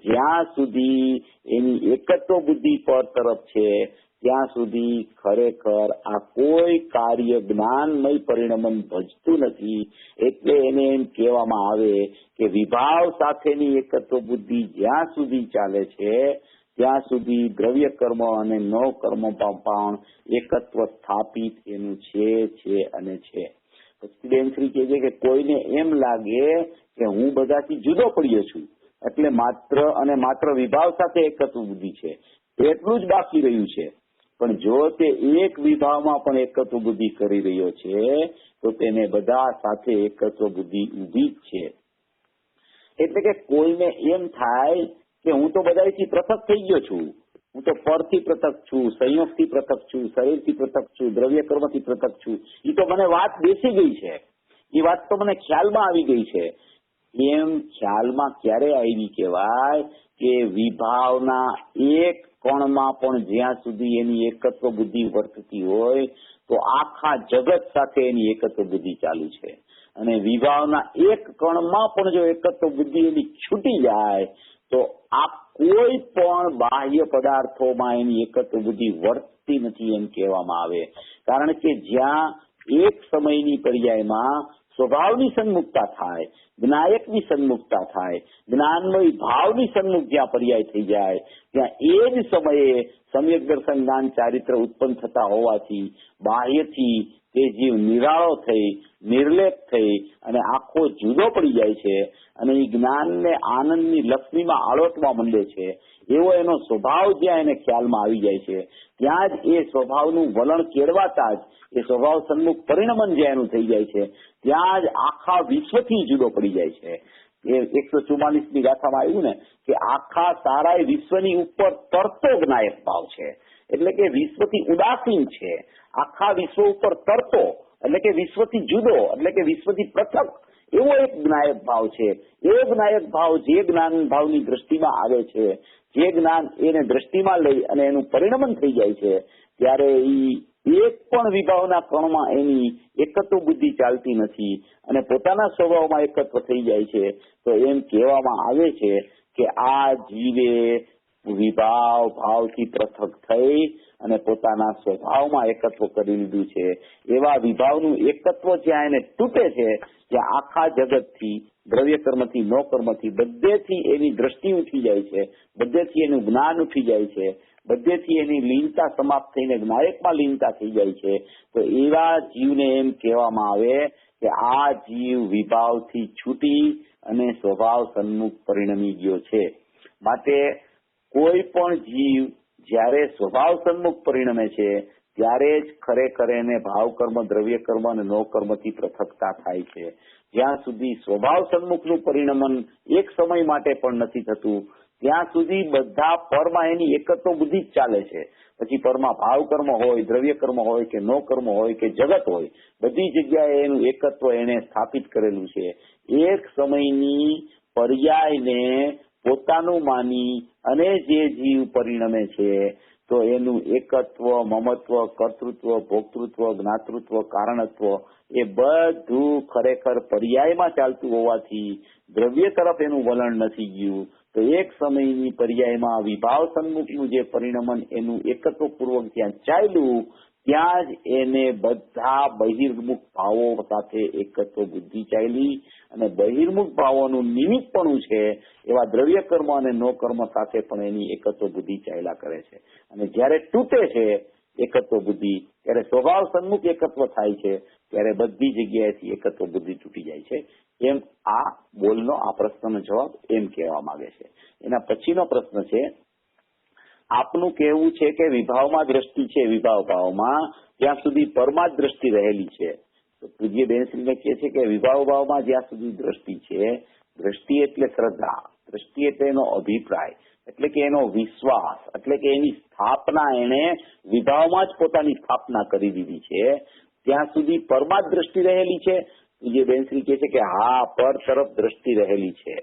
જ્યાં સુધી એની એકત્વ બુદ્ધિ પર તરફ છે ત્યાં સુધી ખરેખર આ કોઈ કાર્ય જ્ઞાનમય પરિણમન ભજતું નથી. એટલે એને એમ કહેવામાં આવે કે વિભાવ સાથેની એકત્વ બુદ્ધિ જ્યાં સુધી ચાલે છે ત્યાં સુધી દ્રવ્ય કર્મ અને નો કર્મ પણ એકત્વ સ્થાપિત એનું છે અને છે. સ્ટુડન્ટ કહે છે કે કોઈને એમ લાગે કે હું બધાથી જુદો પડ્યો છું એટલે માત્ર અને માત્ર વિભાવ સાથે એકત્વ બુદ્ધિ છે એટલું જ બાકી રહ્યું છે. પણ જો તે એક વિભાવમાં પણ એકત્વ બુદ્ધિ કરી રહ્યો છે તો તેને બધા સાથે એકત્વ બુદ્ધિ ઊભી જ છે. એટલે કે કોઈને એમ થાય કે હું તો બધાથી પૃથક થઈ ગયો છું, હું તો પરથી પૃથક છું, સંયોગથી પૃથક છું, શરીરથી પૃથક છું, દ્રવ્ય કર્મથી પૃથક છું. એ તો મને વાત બેસી ગઈ છે, એ વાત તો મને ખ્યાલમાં આવી ગઈ છે. એમ ખ્યાલમાં ક્યારે આવી કહેવાય કે વિભાવના એક કણમાં પણ જ્યાં સુધી એની એકત્વ બુદ્ધિ વર્તતી હોય તો આખા જગત સાથે એની એકત્વ બુદ્ધિ ચાલુ છે. અને વિભાવના એક કણમાં પણ જો એકત્વ બુદ્ધિ એની છૂટી જાય તો આ કોઈ પણ બાહ્ય પદાર્થોમાં એની એકત્વ બુદ્ધિ વર્તતી નથી એમ કહેવામાં આવે. કારણ કે જ્યાં એક સમયની પર્યાયમાં સ્વભાવની સન્મુખતા થાય, જ્ઞાયકની સન્મુખતા થાય, જ્ઞાનમય ભાવની સન્મુખ જ્યાં પર્યાય થઈ જાય ત્યાં એ જ સમયે સમ્યક દર્શન જ્ઞાન ચારિત્ર ઉત્પન્ન થતા હોવાથી બાહ્યથી તે જીવ નિરાળો થઈ, નિર્લેપ થઈ અને આખો જુદો પડી જાય છે અને એ જ્ઞાનને આનંદની લક્ષ્મીમાં આળોટવા માંડે છે. એવો એનો સ્વભાવ જ્યાં એને ખ્યાલમાં આવી જાય છે ત્યાં જ એ સ્વભાવનું વલણ કેળવાતા જ એ સ્વભાવ સન્મુખ પરિણમન જ્યાં એનું થઈ જાય છે ત્યાં જ આખા વિશ્વથી જુદો પડી જાય છે. એ 144ની ગાથામાં આવ્યું ને કે આખા સારા વિશ્વની ઉપર તરતો જ્ઞાયક ભાવ છે, એટલે કે વિશ્વથી ઉદાસીન છે. આખા વિશ્વ ઉપર તરતો એટલે કે વિશ્વથી જુદો એટલે કે વિશ્વથી પૃથક એવો એક જ્ઞાયક ભાવ છે. એ જ્ઞાયક ભાવ જે જ્ઞાન ભાવની દ્રષ્ટિમાં આવે છે, જે જ્ઞાન એને દ્રષ્ટિમાં લઈ અને એનું પરિણમન થઈ જાય છે ત્યારે એક પણ વિભાવના કણમાં એની એકત્વ બુદ્ધિ ચાલતી નથી અને પોતાના સ્વભાવમાં એકત્વ થઈ જાય છે. તો એમ કહેવામાં આવે છે કે આ જીવે વિભાવ ભાવથી પૃથક થઈ અને પોતાના સ્વભાવમાં એકત્વ કરી લીધું છે. એવા વિભાવનું એકત્વ જ્યાં એને તૂટે છે ત્યાં આખા જગતથી, દ્રવ્ય કર્મથી, નો કર્મથી બધેથી એની દ્રષ્ટિ ઉઠી જાય છે, બધેથી એનું જ્ઞાન ઉઠી જાય છે, બધેથી એની લીનતા સમાપ્ત થઈને જ્ઞાયકમાં લીનતા થઈ જાય છે. તો એવા જીવને એમ કહેવામાં આવે કે આ જીવ વિભાવથી છૂટી અને સ્વભાવ સન્મુખ પરિણમી ગયો છે. માટે કોઈ પણ જીવ જ્યારે સ્વભાવ સન્મુખ પરિણમે છે ત્યારે જ ખરેખર એને ભાવ કર્મ, દ્રવ્ય કર્મ અને નો કર્મથી પૃથકતા થાય છે. જ્યાં સુધી સ્વભાવ સન્મુખનું પરિણમન એક સમય માટે પણ નથી થતું ત્યાં સુધી બધા પરમાં એની એકત્વ બુદ્ધિ જ ચાલે છે. પછી પરમાં ભાવ કર્મ હોય, દ્રવ્ય કર્મ હોય કે નો કર્મ હોય કે જગત હોય, બધી જગ્યાએ એનું એકત્વ એને સ્થાપિત કરેલું છે. એક સમયની પર્યાયને પોતાનું માની અને જે જીવ પરિણમે છે તો એનું એકત્વ, મમત્વ, કર્તૃત્વ, ભોક્તૃત્વ, જ્ઞાતૃત્વ, કારણત્વ એ બધું ખરેખર પર્યાયમાં ચાલતું હોવાથી દ્રવ્ય તરફ એનું વલણ નથી ગયું. તો એક સમયની પર્યાયમાં વિભાવ સન્મુખનું જે પરિણમન એનું એકત્વપૂર્વક ત્યાં ચાલ્યું ત્યાં જ એને બધા બહિર્મુખ ભાવો સાથે એકત્વ બુદ્ધિ ચાલી અને બહિર્મુખ ભાવોનું નિમિત્તપણું છે એવા દ્રવ્ય કર્મ અને નો કર્મ સાથે પણ એની એકત્વ બુદ્ધિ ચાલ્યા કરે છે. અને જ્યારે તૂટે છે એકત્વ બુદ્ધિ ત્યારે સ્વભાવ સન્મુખ એકત્વ થાય છે ત્યારે બધી જગ્યાએથી એકત્વ બુદ્ધિ તૂટી જાય છે. એમ આ બોલનો આ પ્રશ્નનો જવાબ એમ કહેવા માંગે છે. એના પછીનો પ્રશ્ન છે, આપનું કહેવું છે કે વિભાવમાં દ્રષ્ટિ છે, વિભાવ ભાવમાં ત્યાં સુધી પરમાં જ દ્રષ્ટિ રહેલી છે. તો પૂજ્ય બેનશ્રીને કહે છે કે વિભાવ ભાવમાં જ્યાં સુધી દ્રષ્ટિ છે, દ્રષ્ટિ એટલે શ્રદ્ધા, દ્રષ્ટિ એટલે એનો અભિપ્રાય, એટલે કે એનો વિશ્વાસ, એટલે કે એની સ્થાપના એને વિભાવમાં જ પોતાની સ્થાપના કરી દીધી છે. ત્યાં સુધી પરમાં જ દ્રષ્ટિ રહેલી છે. પૂજ્ય બેનશ્રી કહે છે કે હા, પર તરફ દ્રષ્ટિ રહેલી છે,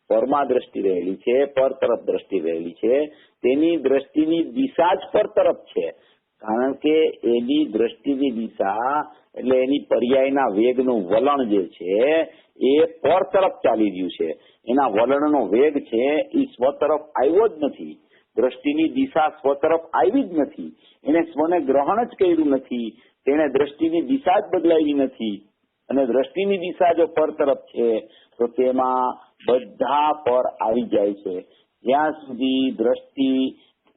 પરમાં દ્રષ્ટિ રહેલી છે, પર તરફ દ્રષ્ટિ રહેલી છે. તેની દ્રષ્ટિની દિશા જ પર તરફ છે. કારણ કે એની દ્રષ્ટિની દિશા એટલે એની પર્યાયના વેગનું વલણ જે છે એ પર તરફ ચાલી રહ્યું છે. એના વલણનો વેગ છે એ સ્વ તરફ આવ્યો જ નથી. દ્રષ્ટિની દિશા સ્વ તરફ આવી જ નથી. એને સ્વને ગ્રહણ જ કર્યું નથી. તેને દ્રષ્ટિની દિશા જ બદલાવી નથી. અને દ્રષ્ટિની દિશા જો પર તરફ છે તો તેમાં બધા પર આવી જાય છે. જ્યાં સુધી દ્રષ્ટિ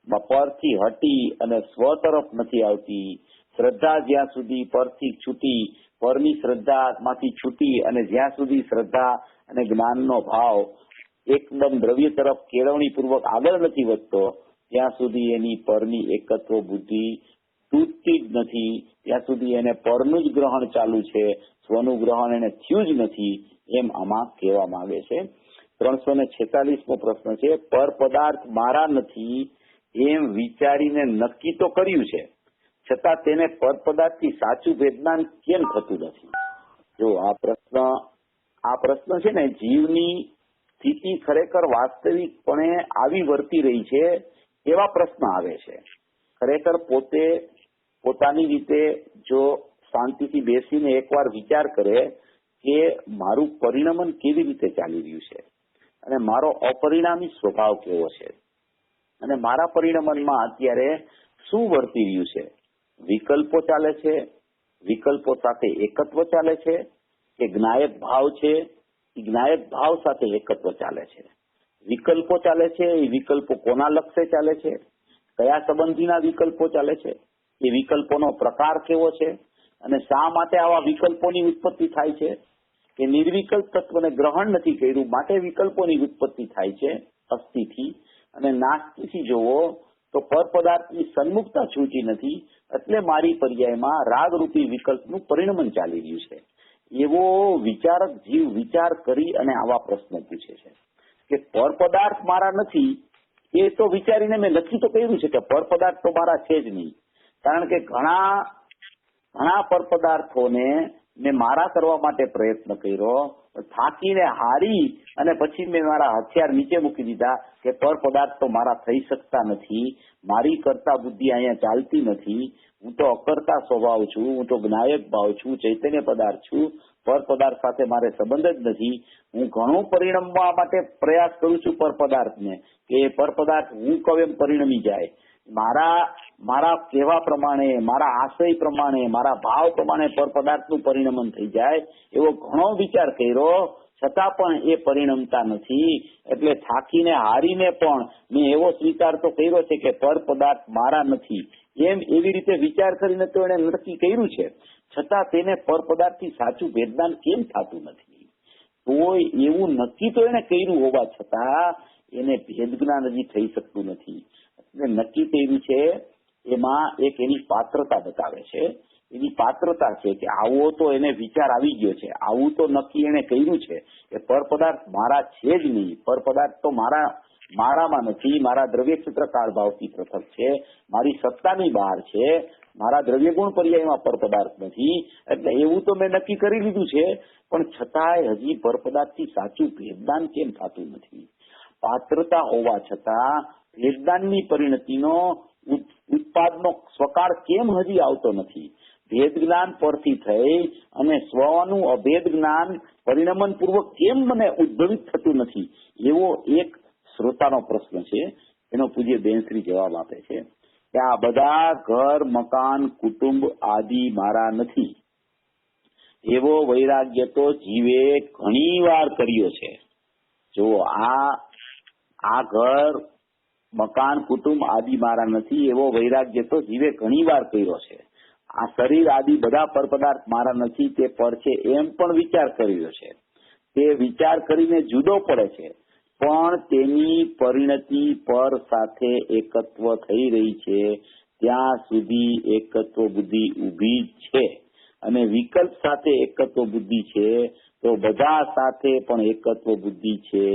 પરથી હટી અને સ્વ તરફ નથી આવતી, શ્રદ્ધા જ્યાં સુધી પરથી છૂટી, પરની શ્રદ્ધામાંથી છૂટી અને જ્યાં સુધી શ્રદ્ધા અને જ્ઞાનનો ભાવ એકદમ દ્રવ્ય તરફ કેળવણીપૂર્વક આગળ નથી વધતો ત્યાં સુધી એની પરની એકત્વ બુદ્ધિ તૂટતી જ નથી. ત્યાં સુધી એને પરનું જ ગ્રહણ ચાલુ છે, સ્વનું ગ્રહણ એને થયું જ નથી એમ આમાં કહેવા માંગે છે. 346મો પ્રશ્ન છે, પર પદાર્થ મારા નથી એમ વિચારીને નક્કી તો કર્યું છે, છતાં તેને પર પદાર્થથી સાચું વેદનાન કેમ થતું નથી? જો આ પ્રશ્ન છે ને, જીવની સ્થિતિ ખરેખર વાસ્તવિકપણે આવી વર્તી રહી છે એવા પ્રશ્ન આવે છે. ખરેખર પોતે પોતાની રીતે જો શાંતિથી બેસીને એકવાર વિચાર કરે કે મારું પરિણમન કેવી રીતે ચાલી રહ્યું છે અને મારો અપરિણામી સ્વભાવ કેવો છે અને મારા પરિણમનમાં અત્યારે શું વર્તી રહ્યું છે, વિકલ્પો ચાલે છે, વિકલ્પો સાથે એકત્વ ચાલે છે કે જ્ઞાયક ભાવ છે, એ જ્ઞાયક ભાવ સાથે એકત્વ ચાલે છે, વિકલ્પો ચાલે છે, એ વિકલ્પો કોના લક્ષ્ય ચાલે છે, કયા સંબંધીના વિકલ્પો ચાલે છે, એ વિકલ્પોનો પ્રકાર કેવો છે અને શા માટે આવા વિકલ્પોની ઉત્પત્તિ થાય છે કે નિર્વિકલ્પ તત્વને ગ્રહણ નથી કર્યું માટે વિકલ્પોની ઉત્પત્તિ થાય છે અસ્થિથી, અને નાસ્તિથી જોવો તો પર પદાર્થની સન્મુખતા છૂટી નથી, એટલે મારી પર્યાયમાં રાગરૂપી વિકલ્પનું પરિણમન ચાલી રહ્યું છે. એવો વિચારક જીવ વિચાર કરી અને આવા પ્રશ્નો પૂછે છે કે પર પદાર્થ મારા નથી, એ તો વિચારીને મેં નક્કી તો કર્યું છે કે પર પદાર્થ તો મારા છે જ નહીં, કારણ કે ઘણા પર પદાર્થોને મેં મારા કરવા માટે પ્રયત્ન કર્યો, થાકીને હારી અને પછી મેં મારા હથિયાર નીચે મૂકી દીધા કે પર પદાર્થ તો મારા થઈ શકતા નથી, મારી કરતા બુદ્ધિ અહીંયા ચાલતી નથી, હું તો અકર્તા સ્વભાવ છું, હું તો જ્ઞાયક ભાવ છું, ચૈતન્ય પદાર્થ છું, પર પદાર્થ સાથે મારે સંબંધ જ નથી. હું ઘણું પરિણમવા માટે પ્રયાસ કરું છું પર પદાર્થને કે પર પદાર્થ હું કહું એમ પરિણમી જાય, મારા કહેવા પ્રમાણે, મારા આશય પ્રમાણે, મારા ભાવ પ્રમાણે પર પદાર્થનું પરિણમન થઈ જાય, એવો ઘણો વિચાર કર્યો, છતાં પણ એ પરિણમતા નથી. એટલે થાકીને હારીને પણ મેં એવો સ્વીકાર તો કર્યો છે કે પર પદાર્થ મારા નથી, એવી રીતે વિચાર કરીને તો એને નક્કી કર્યું છે, છતાં તેને પર પદાર્થથી સાચું વેદનાન કેમ થતું નથી? તો એવું નક્કી તો એને કર્યું હોવા છતાં એને ભેદ જ્ઞાન હજી થઈ શકતું નથી. નક્કી કર્યું છે એમાં એક એની પાત્રતા બતાવે છે. એની પાત્રતા છે કે આવો તો એને વિચાર આવી ગયો છે, આવું તો નક્કી એને કર્યું છે કે પર પદાર્થ મારા છે જ નહીં, પર પદાર્થ તો મારામાં નથી, મારા દ્રવ્ય ક્ષેત્ર કાળ ભાવથી પૃથક છે, મારી સત્તાની બહાર છે, મારા દ્રવ્ય ગુણ પર્યાયમાં પર પદાર્થ નથી. એટલે એવું તો મેં નક્કી કરી લીધું છે, પણ છતાંય હજી પર પદાર્થથી સાચું ભેદદાન કેમ થતું નથી? પાત્રતા હોવા છતાં ભેદદાનની પરિણતિનો ઉત્પાદનો સ્વકાર કેમ હજી આવતો નથી? ભેદ જ્ઞાન પરથી થઈ અને સ્વનું અભેદ જ્ઞાન પરિણમન પૂર્વક કેમ મને ઉદ્ભવિત થતું નથી? એવો એક શ્રોતાનો પ્રશ્ન છે. એનો પૂજ્ય બેનશ્રી જવાબ આપે છે કે આ બધા ઘર, મકાન, કુટુંબ આદિ મારા નથી, એવો વૈરાગ્ય તો જીવે ઘણી વાર કર્યો છે. જો આ ઘર, મકાન, કુટુંબ આદિ મારા નથી, એવો વૈરાગ્ય તો જીવે ઘણી વાર કર્યો છે. આ શરીર આદિ બધા પર પદાર્થ મારા નથી, તે પર છે એમ પણ વિચાર કર્યો છે. તે વિચાર કરીને જુદો પડે છે, પણ તેની પરિણતિ પર સાથે એકત્વ થઈ રહી છે ત્યાં સુધી એકત્વ બુદ્ધિ ઊભી જ છે, અને વિકલ્પ સાથે એકત્વ બુદ્ધિ છે તો બધા સાથે પણ એકત્વ બુદ્ધિ છે.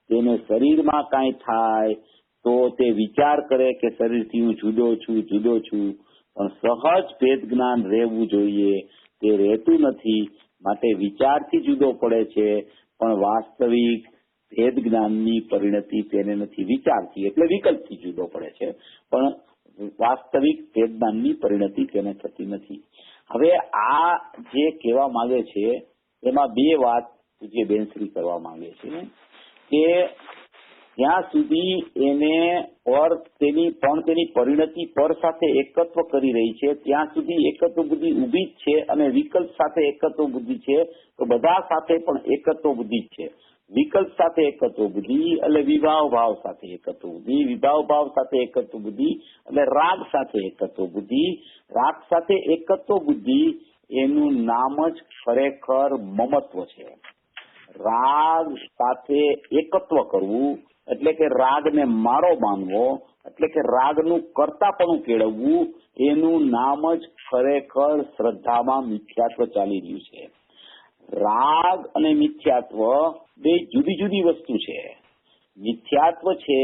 તેને શરીરમાં કાંઈ થાય તો તે વિચાર કરે કે શરીરથી હું જુદો છું, પણ સહજ ભેદ જ્ઞાન રહેવું જોઈએ, તે રહેતું નથી, માટે વિચારથી જુદો પડે છે, પણ વાસ્તવિક ભેદ જ્ઞાનની પરિણતિ તેને નથી. વિચારથી એટલે વિકલ્પથી જુદો પડે છે, પણ વાસ્તવિક ભેદ જ્ઞાનની પરિણતિ તેને થતી નથી. હવે આ જે કહેવા માંગે છે એમાં બે વાત પૂજ્ય બેનશ્રી કરવા માંગે છે કે જ્યાં સુધી એને તેની પરિણતિ પર સાથે એકત્વ કરી રહી છે ત્યાં સુધી એકત્વ બુદ્ધિ ઊભી જ છે, અને વિકલ્પ સાથે એકત્વ બુદ્ધિ છે તો બધા સાથે પણ એકત્વ બુદ્ધિ જ છે. વિકલ્પ સાથે એકત્વ બુદ્ધિ એટલે વિભાવ ભાવ સાથે એકત્વ બુદ્ધિ, વિભાવ ભાવ સાથે એકત્વ બુદ્ધિ એટલે રાગ સાથે એકત્વ બુદ્ધિ. રાગ સાથે એકત્વ બુદ્ધિ એનું નામ જ ખરેખર મમત્વ છે. રાગ સાથે એકત્વ કરવું એટલે કે રાગને મારો માનવો, એટલે કે રાગનું કર્તાપણું કેળવવું, એનું નામ જ ખરેખર શ્રદ્ધામાં મિથ્યાત્વ ચાલી રહ્યું છે. રાગ અને મિથ્યાત્વ બે જુદી જુદી વસ્તુ છે. મિથ્યાત્વ છે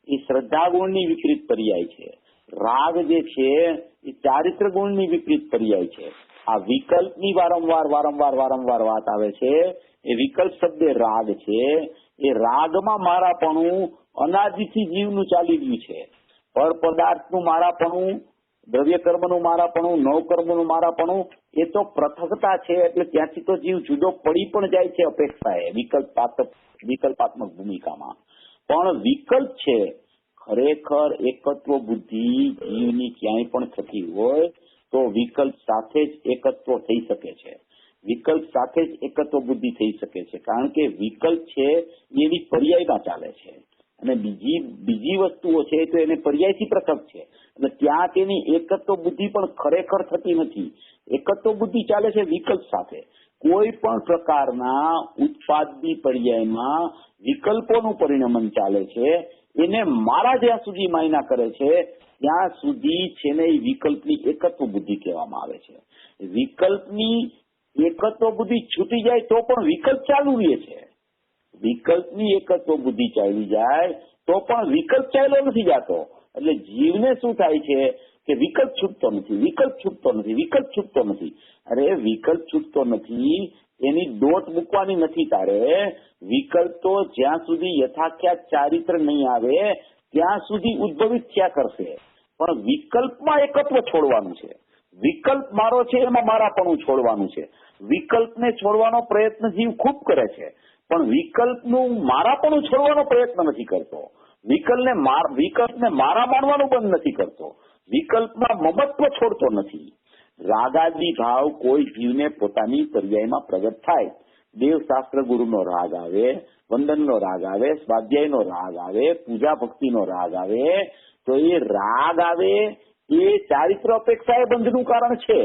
એ શ્રદ્ધા ગુણની વિપરીત પર્યાય છે. રાગ જે છે એ ચારિત્ર ગુણની વિપરીત પર્યાય છે. આ વિકલ્પની વારંવાર વાત આવે છે. એ વિકલ્પ શબ્દ રાગ છે. એ રાગમાં મારાપણું અનાદિથી જીવનું ચાલી રહ્યું છે. પર પદાર્થનું મારાપણું, દ્રવ્ય કર્મનું મારાપણું, નવકર્મનું મારાપણું એ તો પૃથકતા છે. એટલે ત્યાંથી તો જીવ જુદો પડી પણ જાય છે અપેક્ષાએ વિકલ્પાત્મક ભૂમિકામાં. પણ વિકલ્પ છે ખરેખર એકત્વ બુદ્ધિ જીવની ક્યાંય પણ થતી હોય તો વિકલ્પ સાથે જ એકત્વ થઈ શકે છે. વિકલ્પ સાથે જ એકત્વ બુદ્ધિ થઈ શકે છે. કારણ કે વિકલ્પ છે એની પર્યાયમાં ચાલે છે અને બીજી વસ્તુઓ છે તો એને પર્યાયથી પૃથક છે. એટલે ત્યાં તેની એકત્વ બુદ્ધિ પણ ખરેખર થતી નથી. એકત્વ બુદ્ધિ ચાલે છે વિકલ્પ સાથે. કોઈ પણ પ્રકારના ઉત્પાદની પર્યાયમાં વિકલ્પોનું પરિણમન ચાલે છે. એને મારા જ્યાં સુધી માયના કરે છે ત્યાં સુધી છે ને એ વિકલ્પની એકત્વ બુદ્ધિ કહેવામાં આવે છે. વિકલ્પની એકત્વ બુદ્ધિ છૂટી જાય તો પણ વિકલ્પ ચાલુ રહે છે. વિકલ્પની એકત્વ બુદ્ધિ ચાલી જાય તો પણ વિકલ્પ ચાલ્યો નથી જતો. એટલે જીવને શું થાય છે કે વિકલ્પ છૂટતો નથી. અરે વિકલ્પ છૂટતો નથી એની દોટ મૂકવાની નથી તારે. વિકલ્પ તો જ્યાં સુધી યથાખ્યાત ચારિત્ર નહીં આવે ત્યાં સુધી ઉદ્ભવિત થયા કરશે. પણ વિકલ્પમાં એકત્વ છોડવાનું છે. વિકલ્પ મારો છે એમાં મારાપણું છોડવાનું છે. વિકલ્પને છોડવાનો પ્રયત્ન જીવ ખૂબ કરે છે પણ વિકલ્પનું મારાપણું છોડવાનો પ્રયત્ન નથી કરતો. વિકલ્પને મારા માનવાનું બંધ નથી કરતો. વિકલ્પમાં મમત્વ છોડતો નથી. રાગાદી ભાવ કોઈ જીવને પોતાની પર્યાયમાં પ્રગટ થાય. દેવશાસ્ત્ર ગુરુનો રાગ આવે, વંદનનો રાગ આવે, સ્વાધ્યાયનો રાગ આવે, પૂજા ભક્તિનો રાગ આવે તો એ રાગ આવે એ ચારિત્ર અપેક્ષા એ બંધનું કારણ છે.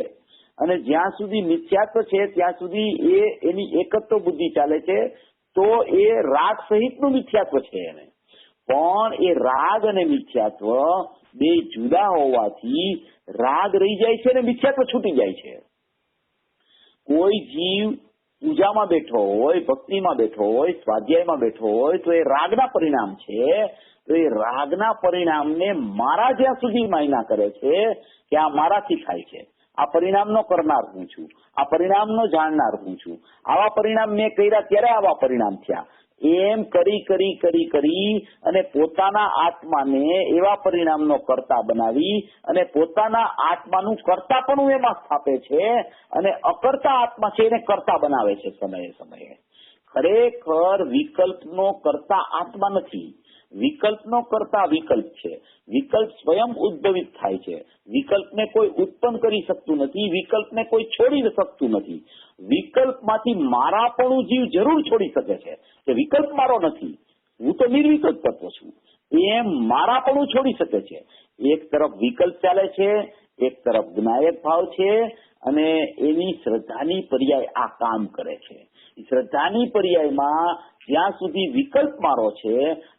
અને જ્યાં સુધી મિથ્યાત્વ છે ત્યાં સુધી એની એકત્વ બુદ્ધિ ચાલે છે તો એ રાગ સહિતનું મિથ્યાત્વ છે એને. પણ એ રાગ અને મિથ્યાત્વ બે જુદા હોવાથી રાગ રહી જાય છે અને મિથ્યાત્વ છૂટી જાય છે. કોઈ જીવ પૂજામાં બેઠો હોય, ભક્તિમાં બેઠો હોય, સ્વાધ્યાયમાં બેઠો હોય તો એ રાગના પરિણામ છે. તો એ રાગના પરિણામને મારા જ્યાં સુધી માયના કરે છે કે આ મારાથી થાય છે, આ પરિણામનો કરનાર હું છું, આ પરિણામનો જાણનાર હું છું, આવા પરિણામ મેં કર્યા ત્યારે આવા પરિણામ થયા, એમ કરી અને પોતાના આત્માને એવા પરિણામનો કર્તા બનાવી અને પોતાના આત્માનું કર્તાપણું એમાં સ્થાપે છે અને અકર્તા આત્મા છે એને કર્તા બનાવે છે સમયે સમયે. ખરેખર વિકલ્પનો કર્તા આત્મા નથી. વિકલ્પનો કર્તા વિકલ્પ છે. વિકલ્પ સ્વયં ઉદ્ભવિત થાય છે. વિકલ્પને કોઈ ઉત્પન્ન કરી શકતું નથી. વિકલ્પને કોઈ છોડી શકતું નથી. વિકલ્પમાંથી મારાપણું જીવ જરૂર છોડી શકે છે કે વિકલ્પ મારો નથી, હું તો નિર્વિકલ્પ તત્વ છું, એમ મારાપણું છોડી શકે છે. એક તરફ વિકલ્પ ચાલે છે, એક તરફ જ્ઞાયક ભાવ છે અને એની શ્રદ્ધાની પર્યાય આ કામ કરે છે. શ્રદ્ધાની પર્યાયમાં જ્યાં સુધી વિકલ્પ મારો છે,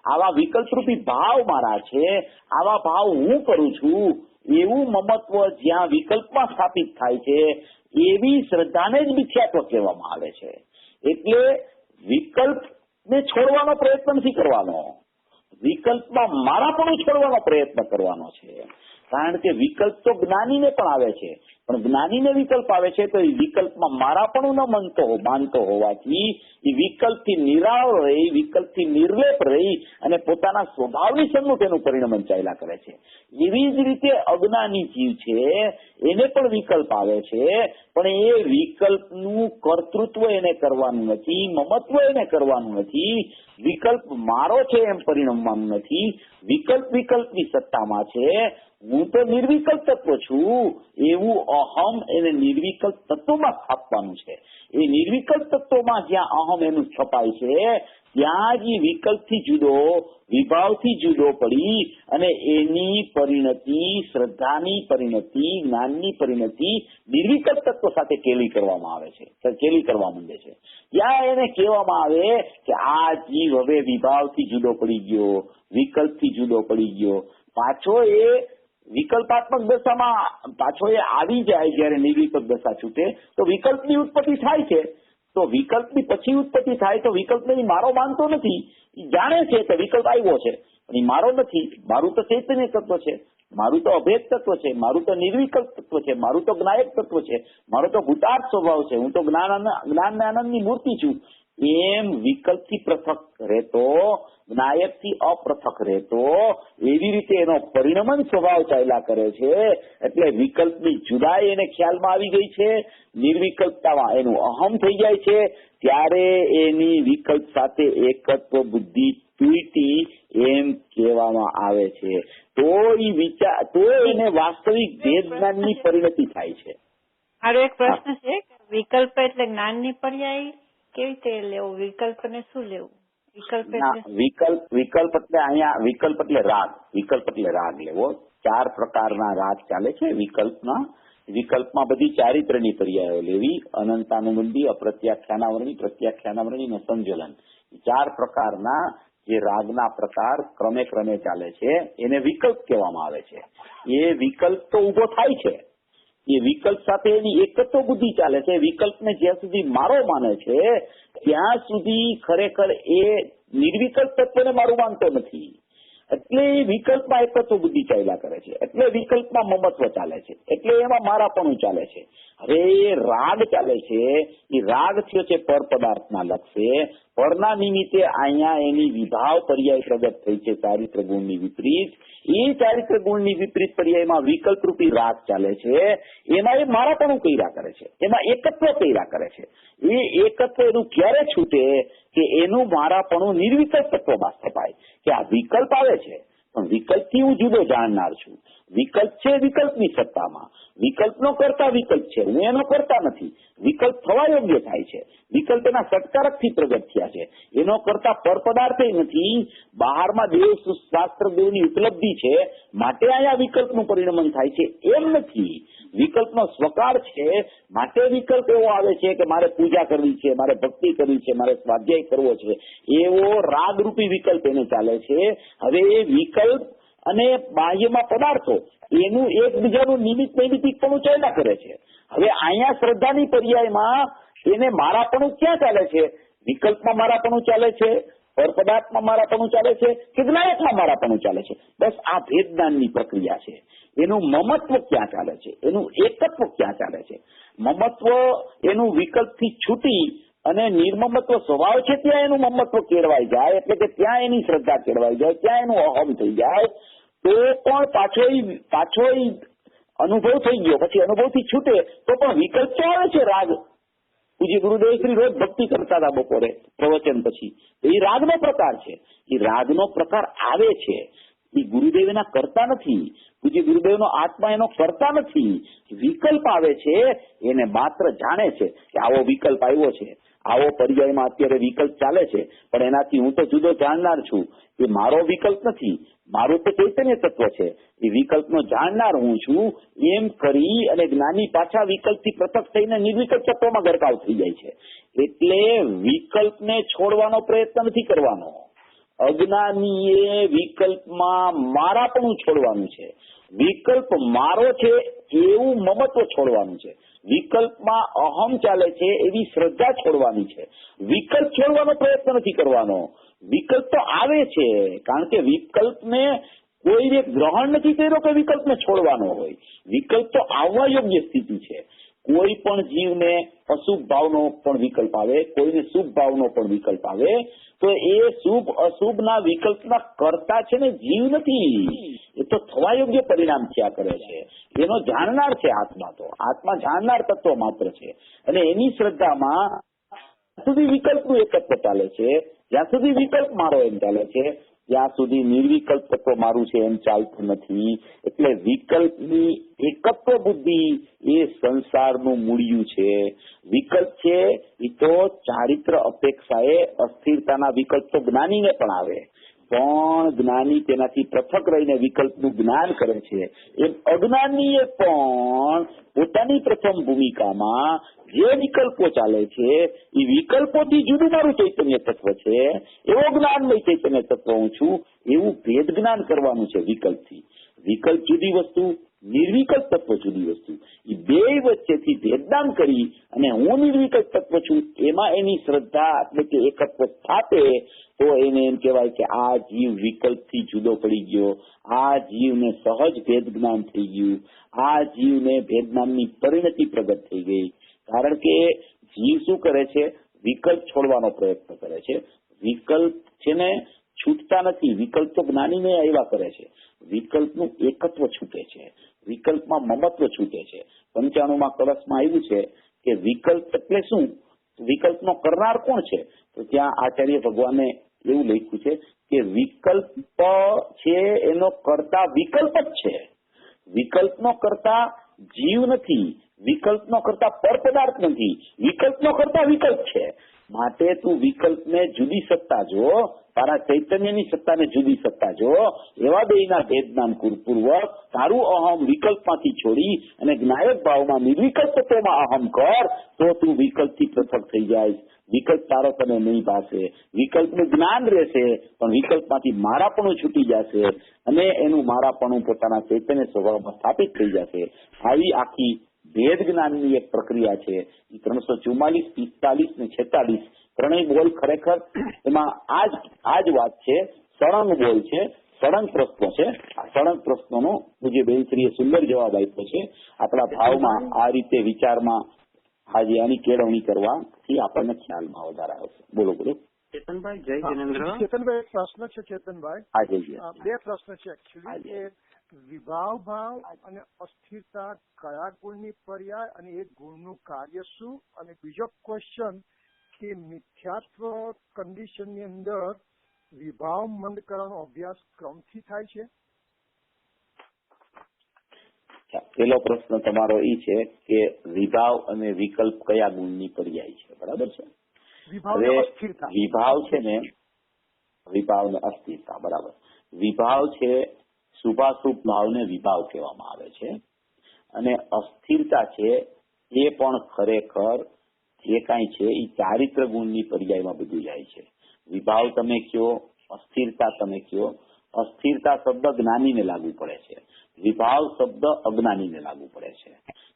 આવા વિકલ્પરૂપી ભાવ મારા છે, આવા ભાવ હું કરું છું એવું મમત્વ જ્યાં વિકલ્પમાં સ્થાપિત થાય છે એવી શ્રદ્ધાને જ મિથ્યાત્વ કહેવામાં આવે છે. એટલે વિકલ્પને છોડવાનો પ્રયત્ન નથી કરવાનો, વિકલ્પમાં મારાપણું છોડવાનો પ્રયત્ન કરવાનો છે. કારણ કે વિકલ્પ તો જ્ઞાનીને પણ આવે છે, પણ જ્ઞાનીને વિકલ્પ આવે છે તો એ વિકલ્પમાં મારાપણું ન માનતો હોવાથી એ વિકલ્પથી નિરાળ રહી, વિકલ્પથી નિર્લેપ રહી અને પોતાના સ્વભાવની સન્મુખ એનું પરિણમન ચાલ્યા કરે છે. એવી જ રીતે અજ્ઞાની જીવ છે એને પણ વિકલ્પ આવે છે પણ એ વિકલ્પનું કર્તૃત્વ એને કરવાનું નથી, મમત્વ એને કરવાનું નથી, વિકલ્પ મારો છે એમ પરિણમવાનું નથી. વિકલ્પની સત્તામાં છે. હું તો નિર્વિકલ્પ તત્વ છું એવું અહમ એને નિર્વિકલ્પ તત્વમાં સ્થાપવાનું છે. એ નિર્વિકલ્પ તત્વમાં જ્યાં અહમ એનું છપાય છે ત્યાં જ વિકલ્પથી જુદો, વિભાવથી જુદો પડી અને એની પરિણતિ, શ્રદ્ધાની પરિણતિ, જ્ઞાનની પરિણતિ નિર્વિકલ્પ તત્વ સાથે કેલી કરવામાં આવે છે, કેલી કરવા માંડે છે. ત્યાં એને કહેવામાં આવે કે આ જીવ હવે વિભાવથી જુદો પડી ગયો, વિકલ્પથી જુદો પડી ગયો. પાછો એ વિકલ્પાત્મક દશામાં પાછો એ આવી જાય જયારે નિર્વિકલ્પ દશા છૂટે તો વિકલ્પની ઉત્પત્તિ થાય છે. તો વિકલ્પની પછી ઉત્પત્તિ થાય તો વિકલ્પને મારો માનતો નથી, જાણે છે કે વિકલ્પ આવ્યો છે પણ એ મારો નથી. મારું તો ચૈતન્ય તત્વ છે, મારું તો અભેદ તત્વ છે, મારું તો નિર્વિકલ્પ તત્વ છે, મારું તો જ્ઞાયક તત્વ છે, મારો તો ભૂતાર્થ સ્વભાવ છે, હું તો જ્ઞાન ને આનંદની મૂર્તિ છું. એમ વિકલ્પથી પૃથક રહેતો, જ્ઞાયકથી અપૃથક રહેતો, એવી રીતે એનો પરિણમન સ્વભાવ ચાલ્યા કરે છે. એટલે વિકલ્પની જુદાઈ એને ખ્યાલમાં આવી ગઈ છે, નિર્વિકલ્પતામાં એનું અહમ થઈ જાય છે. ત્યારે એની વિકલ્પ સાથે એકત્વ બુદ્ધિ તૂટી એમ કહેવામાં આવે છે. તો એને વાસ્તવિક ભેદ જ્ઞાનની પરિણતિ થાય છે. મારો એક પ્રશ્ન છે, વિકલ્પ એટલે જ્ઞાનની પર્યાય કેવી રીતે લેવું? વિકલ્પને શું લેવું? વિકલ્પ એટલે અહીંયા વિકલ્પ એટલે રાગ. વિકલ્પ એટલે રાગ લેવો. 4 પ્રકારના રાગ ચાલે છે વિકલ્પમાં બધી ચારિત્રની પર્યાયો લેવી. અનંતાનુબંધી, અપ્રત્યાખ્યાનાવરણી, પ્રત્યાખ્યાનાવરણી અને સંજલન. 4 પ્રકારના જે રાગના પ્રકાર ક્રમે ચાલે છે એને વિકલ્પ કહેવામાં આવે છે. એ વિકલ્પ તો ઉભો થાય છે, એ વિકલ્પ સાથે એની એકત્વ બુદ્ધિ ચાલે છે. વિકલ્પને જ્યાં સુધી મારો માને છે ત્યાં સુધી ખરેખર એ નિર્વિકલ્પ તત્વને મારું માનતો નથી. એટલે વિકલ્પમાં એકત્વ બુદ્ધિ ચાલ્યા કરે છે, એટલે વિકલ્પમાં મમત્વ ચાલે છે, એટલે એમાં મારાપણું ચાલે છે. હવે એ રાગ ચાલે છે, એ રાગ થયો છે પર પદાર્થના લક્ષે. પરના નિમિત્તે અહીંયા એની વિભાવ પર્યાય પ્રગટ થઈ છે ચારિત્ર ગુણની વિપરીત. એ ચારિત્ર ગુણની વિપરીત પર્યાયમાં વિકલ્પ રૂપી રાગ ચાલે છે. એમાં એ મારાપણું કર્યા કરે છે, એમાં એકત્વ કર્યા કરે છે. એ એકત્વ એનું ક્યારે છૂટે કે એનું મારાપણું નિર્વિકલ્પ તત્વમાં સ્થપાય કે આ વિકલ્પ આવે છે પણ વિકલ્પથી હું જુદો જાણનાર છું. વિકલ્પ છે વિકલ્પની સત્તામાં, વિકલ્પનો કરતા વિકલ્પ છે, હું એનો કરતા નથી. વિકલ્પ થવા યોગ્ય થાય છે, વિકલ્પ એના સત્કારકથી પ્રગટ થયા છે, એનો કરતા પરપદાર્થ નથી. બહારમાં દેવ શાસ્ત્ર દેવની ઉપલબ્ધિ છે માટે અહીંયા વિકલ્પનું પરિણમન થાય છે એમ નથી. વિકલ્પનો સ્વકાર છે માટે વિકલ્પ એવો આવે છે કે મારે પૂજા કરવી છે, મારે ભક્તિ કરવી છે, મારે સ્વાધ્યાય કરવો છે, એવો રાગરૂપી વિકલ્પ એને ચાલે છે. હવે એ વિકલ્પ અને બાહ્યમાં પદાર્થો એનું એકબીજાનું નિમિત્ત નૈમિત્તિકપણું ચાલ્યા કરે છે. હવે અહીંયા શ્રદ્ધાની પર્યાયમાં એને મારાપણું ક્યાં ચાલે છે? વિકલ્પમાં મારાપણું ચાલે છે, પરપદાર્થમાં મારાપણું ચાલે છે કે જ્ઞાયકમાં મારાપણું ચાલે છે? બસ આ ભેદ જ્ઞાનની પ્રક્રિયા છે. એનું મમત્વ ક્યાં ચાલે છે, એનું એકત્વ ક્યાં ચાલે છે? મમત્વ એનું વિકલ્પથી છૂટી અને નિર્મમત્વ સ્વભાવ છે ત્યાં એનું મમત્વ કેળવાઈ જાય, એટલે કે ત્યાં એની શ્રદ્ધા કેળવાઈ જાય, ત્યાં એનું અહમ થઈ જાય. તો પણ પાછો અનુભવ થઈ ગયો, પછી અનુભવથી છૂટે તો પણ વિકલ્પ તો આવે છે રાગ. પૂજ્ય ગુરુદેવ શ્રી રોજ ભક્તિ કરતા હતા બપોરે પ્રવચન પછી. એ રાગનો પ્રકાર છે, એ રાગનો પ્રકાર આવે છે. એ ગુરુદેવ એના કરતા નથી, પૂજ્ય ગુરુદેવનો આત્મા એનો કરતા નથી. વિકલ્પ આવે છે એને માત્ર જાણે છે કે આવો વિકલ્પ આવ્યો છે, આવો પર્યાયમાં અત્યારે વિકલ્પ ચાલે છે, પણ એનાથી હું તો જુદો જાણનાર છું. એ મારો વિકલ્પ નથી, મારું તો ચૈતન્ય તત્વ છે, એ વિકલ્પનો જાણનાર હું છું. એમ કરી અને જ્ઞાની પાછા વિકલ્પથી પૃથક થઈને નિર્વિકલ્પ તત્વમાં ગરકાવ થઈ જાય છે. એટલે વિકલ્પને છોડવાનો પ્રયત્ન નથી કરવાનો. અજ્ઞાનીએ વિકલ્પમાં મારાપણું છોડવાનું છે. વિકલ્પ મારો છે એવું મમત્વ છોડવાનું છે. વિકલ્પમાં અહમ ચાલે છે એવી શ્રદ્ધા છોડવાની છે. વિકલ્પ છોડવાનો પ્રયત્ન નથી કરવાનો. વિકલ્પ તો આવે છે, કારણ કે વિકલ્પને કોઈને ગ્રહણ નથી કર્યો કે વિકલ્પને છોડવાનો હોય. વિકલ્પ તો આવવા યોગ્ય સ્થિતિ છે. કોઈ પણ જીવને અશુભ ભાવનો પણ વિકલ્પ આવે, કોઈને શુભ ભાવનો પણ વિકલ્પ આવે, તો એ શુભ અશુભના વિકલ્પના કરતા છે ને જીવ નથી. એ તો થવા યોગ્ય પરિણામ થયા કરે છે. એનો જાણનાર છે આત્મા. તો આત્મા જાણનાર તત્વ માત્ર છે. અને એની શ્રદ્ધામાં સુધી વિકલ્પનું એકત્વ ચાલે છે, જ્યાં સુધી વિકલ્પ મારો એમ ચાલે છે ત્યાં સુધી નિર્વિકલ્પ તત્વ મારું છે એમ ચાલતું નથી. એટલે વિકલ્પની એકત્વ બુદ્ધિ એ સંસારનું મૂળિયું છે. વિકલ્પ છે એ તો ચારિત્ર અપેક્ષાએ અસ્થિરતાના વિકલ્પ તો જ્ઞાનીને પણ આવે, પણ જ્ઞાની તેનાથી પૃથક રહીને વિકલ્પનું જ્ઞાન કરે છે. એમ અજ્ઞાનીએ પણ પોતાની પ્રથમ ભૂમિકામાં જે વિકલ્પો ચાલે છે એ વિકલ્પોથી જુદું મારું ચૈતન્ય તત્વ છે, એવો જ્ઞાનમય ચૈતન્ય તત્વ હું છું, એવું ભેદ જ્ઞાન કરવાનું છે વિકલ્પથી. વિકલ્પ જુદી વસ્તુ, નિર્વિકલ્પ તત્વ જુદી વસ્તુ. એ બે વચ્ચેથી ભેદનામ કરી અને હું નિર્વિકલ્પ તત્વ છું એમાં એની શ્રદ્ધા એટલે કે એકત્વ સ્થાપે તો એને એમ કહેવાય કે આ જીવ વિકલ્પથી જુદો પડી ગયો, આ જીવને સહજ ભેદ જ્ઞાન થઈ ગયું, આ જીવને ભેદનામની પરિણતિ પ્રગટ થઈ ગઈ. કારણ કે જીવ શું કરે છે? વિકલ્પ છોડવાનો પ્રયત્ન કરે છે. વિકલ્પ છે ને છૂટતા નથી. વિકલ્પ તો જ્ઞાનીને આવ્યા કરે છે. વિકલ્પનું એકત્વ છૂટે છે, વિકલ્પમાં મમત્વ છૂટે છે. 95માં કળશમાં આવ્યું છે કે વિકલ્પ એટલે શું? વિકલ્પનો કરનાર કોણ છે? તો ત્યાં આચાર્ય ભગવાને એવું લખ્યું છે કે વિકલ્પ છે એનો કરતા વિકલ્પ જ છે. વિકલ્પનો કરતા જીવ નથી, વિકલ્પનો કરતા પર પદાર્થ નથી, વિકલ્પનો કરતા વિકલ્પ છે. માટે તું વિકલ્પને જુદી સત્તા જો, તારા ચૈતન્યની સત્તાને જુદી સત્તા જો. એવા બેયના ભેદનામ પૂર્વક તારું અહમ વિકલ્પમાંથી છોડી અને જ્ઞાયક ભાવમાં નિર્વિકલ્પ તત્વમાં અહમ કર તો તું વિકલ્પથી પૃથક થઈ જાય. વિકલ્પ તારો તને નહીં ભાષે, વિકલ્પનું જ્ઞાન રહેશે પણ વિકલ્પમાંથી મારાપણું છૂટી જશે અને એનું મારાપણું પોતાના ચૈતન્ય સ્વભાવમાં સ્થાપિત થઈ જશે. આવી આખી ભેદ જ્ઞાનની એક પ્રક્રિયા છે. 344, 45 ને 46 ત્રણેય બોલ ખરેખર એમાં આ જ વાત છે. સળંગ બોલ છે, સળંગ પ્રશ્નો છે. આ સળંગ પ્રશ્નોનો પૂજ્ય બેનશ્રીએ સુંદર જવાબ આપ્યો છે. આપણા ભાવમાં આ રીતે વિચારમાં આજે આની કેળવણી કરવાથી આપણને ખ્યાલમાં વધારે આવશે. બોલો બોલો ચેતનભાઈ. જય જિનેન્દ્ર. ચેતનભાઈ એક પ્રશ્ન છે. ચેતનભાઈ હા જય. બે પ્રશ્ન છે એકચ્યુઅલી. વિભાવ ભાવ અને અસ્થિરતા કયા ગુણની પર્યાય અને એક ગુણનું કાર્ય શું? અને બીજો ક્વેશ્ચન કે મિથ્યાત્વ કન્ડિશનની અંદર વિભાવ મંદ કરવાનો અભ્યાસ ક્રમથી થાય છે? પેલો પ્રશ્ન તમારો એ છે કે વિભાવ અને વિકલ્પ કયા ગુણની પર્યાય છે, બરાબર છે? વિભાવ છે ને, વિભાવ ને અસ્થિરતા, બરાબર. વિભાવ છે શુભાશુભ ભાવને વિભાવ કહેવામાં આવે છે અને અસ્થિરતા છે એ પણ ખરેખર જે કાંઈ છે એ ચારિત્ર ગુણની પર્યાયમાં બધું જાય છે. વિભાવ તમે કયો, અસ્થિરતા તમે કયો. અસ્થિરતા શબ્દ જ્ઞાનીને લાગુ પડે છે, વિભાવ શબ્દ અજ્ઞાનીને લાગુ પડે છે.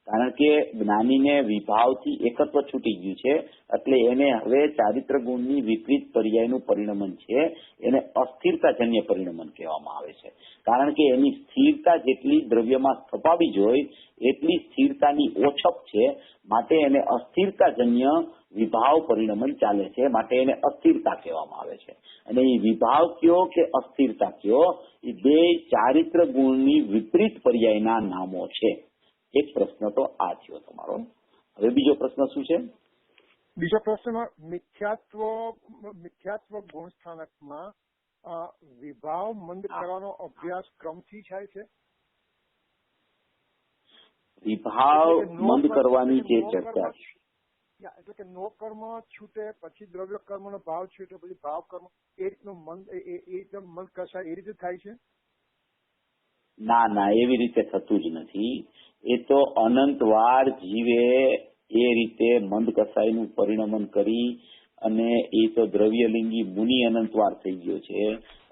કારણ કે જ્ઞાનીને વિભાવથી એકત્વ છૂટી ગયું છે એટલે એને હવે ચારિત્ર ગુણની વિપરીત પર્યાયનું પરિણમન છે એને અસ્થિરતાજન્ય પરિણમન કહેવામાં આવે છે. કારણ કે એની સ્થિરતા જેટલી દ્રવ્યમાં સ્થપાવી જોઈએ એટલી સ્થિરતાની ઓછપ છે, માટે એને અસ્થિરતાજન્ય વિભાવ પરિણમન ચાલે છે, માટે એને અસ્થિરતા કહેવામાં આવે છે. અને એ વિભાવ કયો કે અસ્થિરતા કયો એ બે ચારિત્ર ગુણની વિપરીત પર્યાયના નામો છે. એક પ્રશ્ન તો આ થયો તમારો. હવે બીજો પ્રશ્ન શું છે? બીજો પ્રશ્ન મિથ્યાત્વ ગુણ સ્થાનકમાં વિભાવ મંદ કરવાનો અભ્યાસ ક્રમથી થાય છે? વિભાવ મંદ કરવાની જે ચર્ચા એટલે કે નો કર્મ છૂટે પછી દ્રવ્ય કર્મ નો ભાવ છૂટે પછી ભાવ કર્મ એ રીતનું મન કસાય એ રીતે થાય છે? ના, એવી રીતે થતું જ નથી. એ તો અનંત વાર જીવે એ રીતે મંદ કસાયનું પરિણમન કરી અને એ તો દ્રવ્યલિંગી મુનિ અનંતવાર થઈ ગયો છે.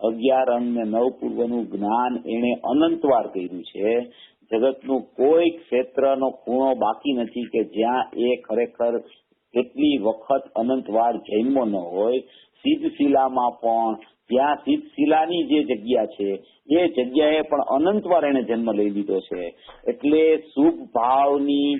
11 અંગ ને 9 પૂર્વનું જ્ઞાન એને અનંતવાર કર્યું છે. જગતનું કોઈ ક્ષેત્રનો ખૂણો બાકી નથી કે જ્યાં એ ખરેખર કેટલી વખત અનંતવાર જન્મો ન હોય. સિદ્ધશિલામાં પણ ત્યાં સિદ્ધશિલાની જે જગ્યા છે એ જગ્યાએ પણ અનંતવાર એને જન્મ લઈ લીધો છે. એટલે શુભ ભાવની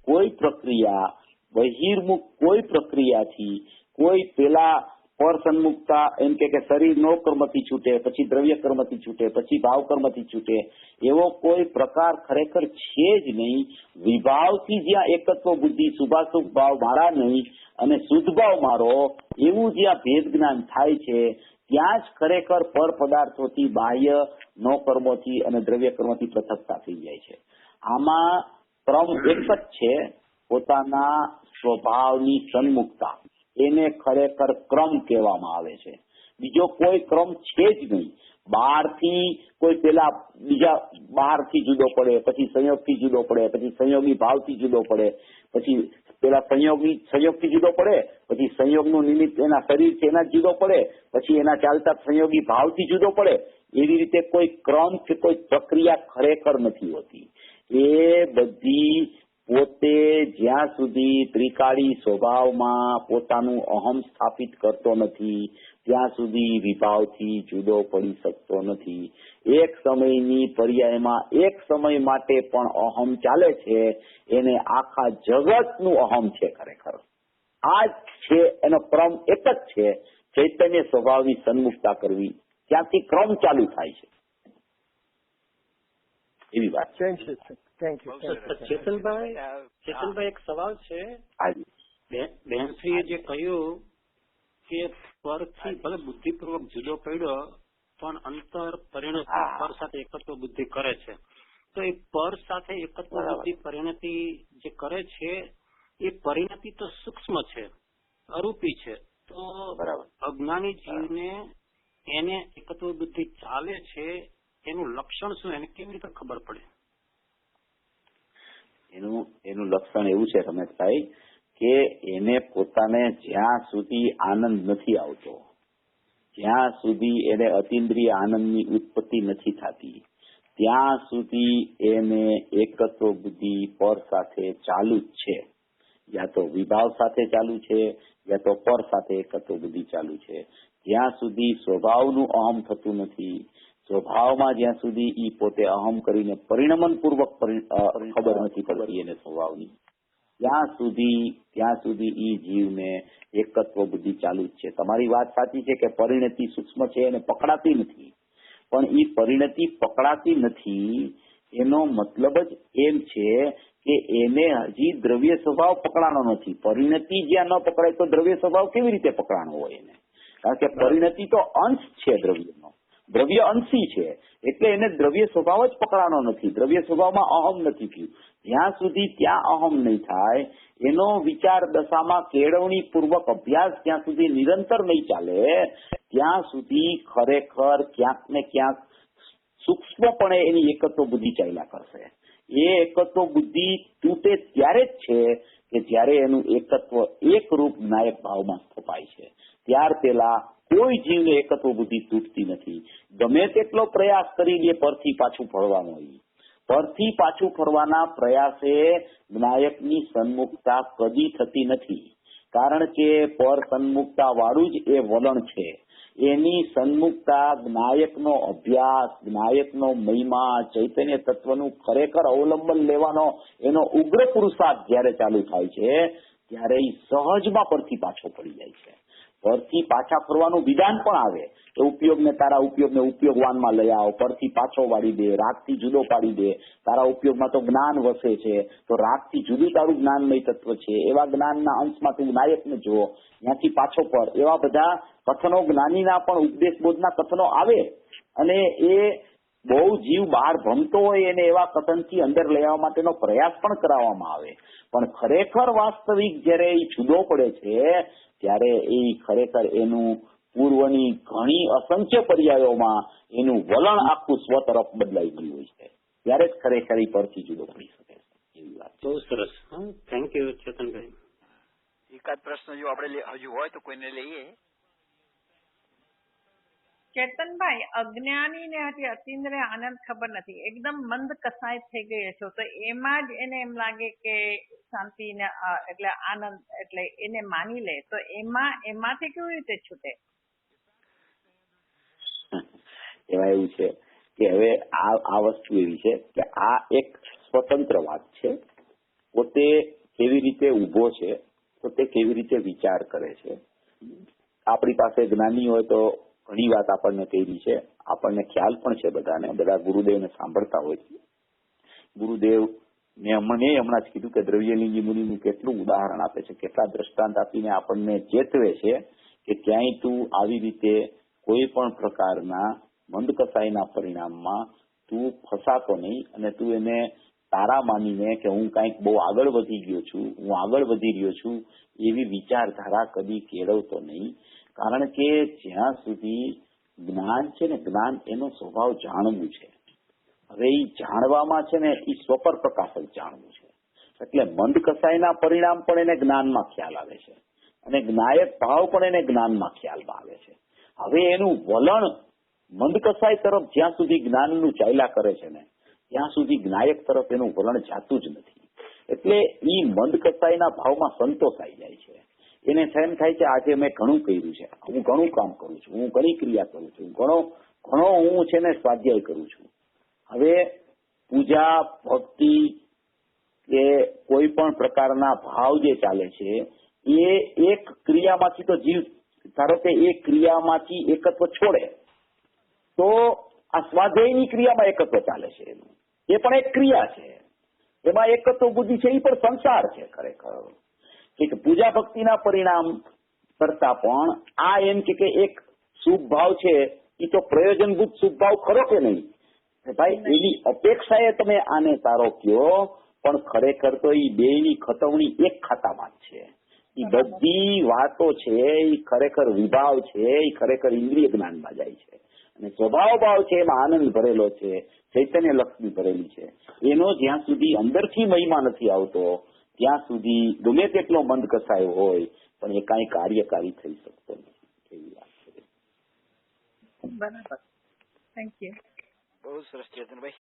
કોઈ પ્રક્રિયા, બહિર્મુખ કોઈ પ્રક્રિયાથી, કોઈ પેલા પર સન્મુખતા એમ કે શરીર નો કર્મથી છૂટે, પછી દ્રવ્ય કર્મથી છૂટે, પછી ભાવ કર્મથી છૂટે, એવો કોઈ પ્રકાર ખરેખર છે જ નહીં. વિભાવથી જ્યાં એકત્વ બુદ્ધિ, શુભાશુભ ભાવ મારા નહીં અને શુદ્ધ ભાવ મારો, એવું જ્યાં ભેદ જ્ઞાન થાય છે ત્યાં જ ખરેખર પર પદાર્થોથી, બાહ્ય નો કર્મોથી અને દ્રવ્ય કર્મથી પૃથકતા થઈ જાય છે. આમાં ક્રમ એક જ છે, પોતાના સ્વભાવની સન્મુખતા. એને ખરેખર ક્રમ કહેવામાં આવે છે. બીજો કોઈ ક્રમ છે જ નહીં. બહારથી કોઈ પેલા બીજા બહારથી જુદો પડે, પછી સંયોગથી જુદો પડે, પછી સંયોગી ભાવથી જુદો પડે, પછી પેલા સંયોગથી જુદો પડે, પછી સંયોગનું નિમિત્ત એના શરીર છે એના જુદો પડે, પછી એના ચાલતા સંયોગી ભાવથી જુદો પડે. એવી રીતે કોઈ ક્રમ કે કોઈ પ્રક્રિયા ખરેખર નથી હોતી. એ બધી પોતે જ્યાં સુધી ત્રિકાળી સ્વભાવમાં પોતાનું અહમ સ્થાપિત કરતો નથી ત્યાં સુધી વિભાવથી જુદો પડી શકતો નથી. એક સમયની પર્યાયમાં એક સમય માટે પણ અહમ ચાલે છે, એને આખા જગતનું અહમ છે. ખરેખર આ જ છે એનો ક્રમ એક જ છે. ચૈતન્ય સ્વભાવની સન્મુખતા કરવી, ત્યાંથી ક્રમ ચાલુ થાય છે. એવી વાત છે. Thank you. ચેતનભાઈ એક સવાલ છે. બહેનશ્રીએ જે કહ્યું કે પરથી ભલે બુદ્ધિપૂર્વક જુદો પડ્યો પણ અંતર પરિણતિ પર સાથે એકત્વ બુદ્ધિ કરે છે, તો એ પર સાથે એકત્વ બુદ્ધિ પરિણતિ જે કરે છે એ પરિણતિ તો સૂક્ષ્મ છે, અરૂપી છે. તો અજ્ઞાની જીવને એને એકત્વ બુદ્ધિ ચાલે છે એનું લક્ષણ શું, એને કેવી રીતે ખબર પડે? એનું લક્ષણ એવું છે રમેશભાઈ કે એને પોતાને જ્યાં સુધી આનંદ નથી આવતો, જ્યાં સુધી એને અતિન્દ્રિય આનંદની ઉત્પત્તિ નથી થતી, ત્યાં સુધી એને એકત્વ બુદ્ધિ પર સાથે ચાલુ જ છે. યા તો વિભાવ સાથે ચાલુ છે, યા તો પર સાથે એકત્વ બુદ્ધિ ચાલુ છે. જ્યાં સુધી સ્વભાવનું અહમ થતું નથી, સ્વભાવમાં જ્યાં સુધી ઈ પોતે અહમ કરીને પરિણમન પૂર્વક ખબર નથી પડતી એને સ્વભાવની, ત્યાં સુધી ઈ જીવને એકત્વ બુદ્ધિ ચાલુ જ છે. તમારી વાત સાચી છે કે પરિણતિ સૂક્ષ્મ છે એને પકડાતી નથી, પણ ઈ પરિણતિ પકડાતી નથી એનો મતલબ જ એમ છે કે એને હજી દ્રવ્ય સ્વભાવ પકડાનો નથી. પરિણતિ જ્યાં ન પકડાય તો દ્રવ્ય સ્વભાવ કેવી રીતે પકડાનો હોય એને? કારણ કે પરિણતિ તો અંશ છે દ્રવ્યનો, દ્રવ્ય અંશી છે, એટલે એને દ્રવ્ય સ્વભાવ જ પકડાનો નથી. દ્રવ્ય સ્વભાવમાં અહમ નથી થયું. જ્યાં સુધી ત્યાં અહમ નહીં થાય, એનો વિચાર દશામાં કેળવણી પૂર્વક અભ્યાસ જ્યાં સુધી નિરંતર નહીં ચાલે, ત્યાં સુધી ખરેખર ક્યાંક ને ક્યાંક સૂક્ષ્મપણે એની એકત્વ બુદ્ધિ ચાલ્યા કરશે. એ એકત્વ બુદ્ધિ તૂટે ત્યારે જ છે કે જ્યારે એનું એકત્વ એકરૂપ નાયક ભાવમાં સ્થપાય છે. ત્યાર પેલા કોઈ જીવને એકત્વ બુદ્ધિ તૂટતી નથી. ગમે તેટલો પ્રયાસ કરી લે પરથી પાછું ફરવાનો, પરથી પાછું ફરવાના પ્રયાસે નાયકની સન્મુખતા કદી થતી નથી. કારણ કે પર સન્મુખતા વાળું જ એ વલણ છે. એની સન્મુખતા જ્ઞાયકનો અભ્યાસ, જ્ઞાયકનો મહિમા, ચૈતન્ય તત્વનું ખરેખર અવલંબન લેવાનો એનો ઉગ્ર પુરુષાર્થ જયારે ચાલુ થાય છે ત્યારે એ સહજમાં પરથી પાછો પડી જાય છે. પરથી પાછા ફરવાનું વિધાન પણ આવે કે ઉપયોગને તારા ઉપયોગને ઉપયોગવાનમાં લઈ આવો, પરથી પાછો વાળી દે, રાગથી જુદો પાડી દે. તારા ઉપયોગમાં તો જ્ઞાન વસે છે, તો રાગથી જુદું તારું જ્ઞાનમય તત્વ છે, એવા જ્ઞાનના અંશમાં તું નાયકને જુઓ, ત્યાંથી પાછો પર. એવા બધા કથનો જ્ઞાનીના પણ ઉપદેશ બોધના કથનો આવે અને એ બહુ જીવ બહાર ભમતો હોય એને એવા કથનથી અંદર લઈ આવવા માટેનો પ્રયાસ પણ કરાવવામાં આવે. પણ ખરેખર વાસ્તવિક જયારે એ જુદો પડે છે ત્યારે એ ખરેખર એનું પૂર્વની ઘણી અસંખ્ય પર્યાયોમાં એનું વલણ આખું સ્વ તરફ બદલાઈ ગયું હોય છે. ત્યારે જ ખરેખર એ પરથી જુદો પડી શકે છે. એવી વાત. બહુ સરસ. થેન્ક યુ ચેતનભાઈ. એકાદ પ્રશ્ન જો આપણે હજુ હોય તો કોઈને લઈએ. ચેતનભાઈ, અજ્ઞાની ને હજી અતિન્દ્રિય આનંદ ખબર નથી, એકદમ મંદ કસાય થઈ ગઈ છે, તો એમાં જ એને એમ લાગે કે શાંતિ ને એટલે આનંદ એટલે એને માની લે, તો એમાંથી કેવી રીતે છૂટે? એમાં એવું છે કે હવે આ વસ્તુ એવી છે કે આ એક સ્વતંત્ર વાત છે. પોતે કેવી રીતે ઉભો છે, પોતે કેવી રીતે વિચાર કરે છે. આપણી પાસે જ્ઞાની હોય તો ઘણી વાત આપણને કહી છે, આપણને ખ્યાલ પણ છે બધાને, બધા ગુરુદેવને સાંભળતા હોય છે. ગુરુદેવ ને મને હમણાં જ કીધું કે દ્રવ્યલિંગી મુનિનું કેટલું ઉદાહરણ આપે છે, કેટલા દ્રષ્ટાંત આપીને આપણને ચેતવે છે કે ક્યાંય તું આવી રીતે કોઈ પણ પ્રકારના મંદકસાઈના પરિણામમાં તું ફસાતો નહીં અને તું એને તારા માનીને કે હું કંઈક બહુ આગળ વધી ગયો છું, હું આગળ વધી રહ્યો છું એવી વિચારધારા કદી કેળવતો નહીં. કારણ કે જ્યાં સુધી જ્ઞાન છે ને, જ્ઞાન એનો સ્વભાવ જાણવું છે. હવે એ જાણવામાં છે ને એ સ્વપર પ્રકાશક જાણવું છે. એટલે મંદ કસાઈના પરિણામ પણ એને જ્ઞાનમાં ખ્યાલ આવે છે અને જ્ઞાયક ભાવ પણ એને જ્ઞાનમાં ખ્યાલમાં આવે છે. હવે એનું વલણ મંદ કસાઈ તરફ જ્યાં સુધી જ્ઞાનનું ચાલ્યા કરે છે ને ત્યાં સુધી જ્ઞાયક તરફ એનું વલણ જાતું જ નથી. એટલે ઈ મંદ કસાઈના ભાવમાં સંતોષાઈ જાય છે. એને એમ થાય છે આજે મેં ઘણું કર્યું છે, હું ઘણું કામ કરું છું, હું ઘણી ક્રિયા કરું છું, ઘણો હું છે ને સ્વાધ્યાય કરું છું. હવે પૂજા ભક્તિ કે કોઈ પણ પ્રકારના ભાવ જે ચાલે છે એ એક ક્રિયામાંથી તો જીવ, ધારો કે એ ક્રિયામાંથી એકત્વ છોડે તો આ સ્વાધ્યાયની ક્રિયામાં એકત્વ ચાલે છે. એ પણ એક ક્રિયા છે, એમાં એકત્વ બુદ્ધિ છે, એ પણ સંસાર છે ખરેખર. કે પૂજા ભક્તિના પરિણામ કરતા પણ આ એમ કે એક શુભ ભાવ છે એ તો પ્રયોજનભૂત શુભ ભાવ ખરો કે નહીં ભાઈ? એની અપેક્ષાએ તમે આને સારો કયો, પણ ખરેખર તો એ બેયની ખતવણી એક ખાતામાં જ છે. એ બધી વાતો છે એ ખરેખર વિભાવ છે, એ ખરેખર ઇન્દ્રિય જ્ઞાનમાં જાય છે. અને સ્વભાવ ભાવ છે એમાં આનંદ ભરેલો છે, ચૈતન્ય લક્ષ્મી ભરેલી છે. એનો જ્યાં સુધી અંદરથી મહિમા નથી આવતો ત્યાં સુધી ગમે તેટલો મંદ કસાયો હોય પણ એ કાંઈ કાર્યકારી થઈ શકતો નથી. એવી વાત છે. બરાબર. Thank you. બહુ સરસ ચેતનભાઈ.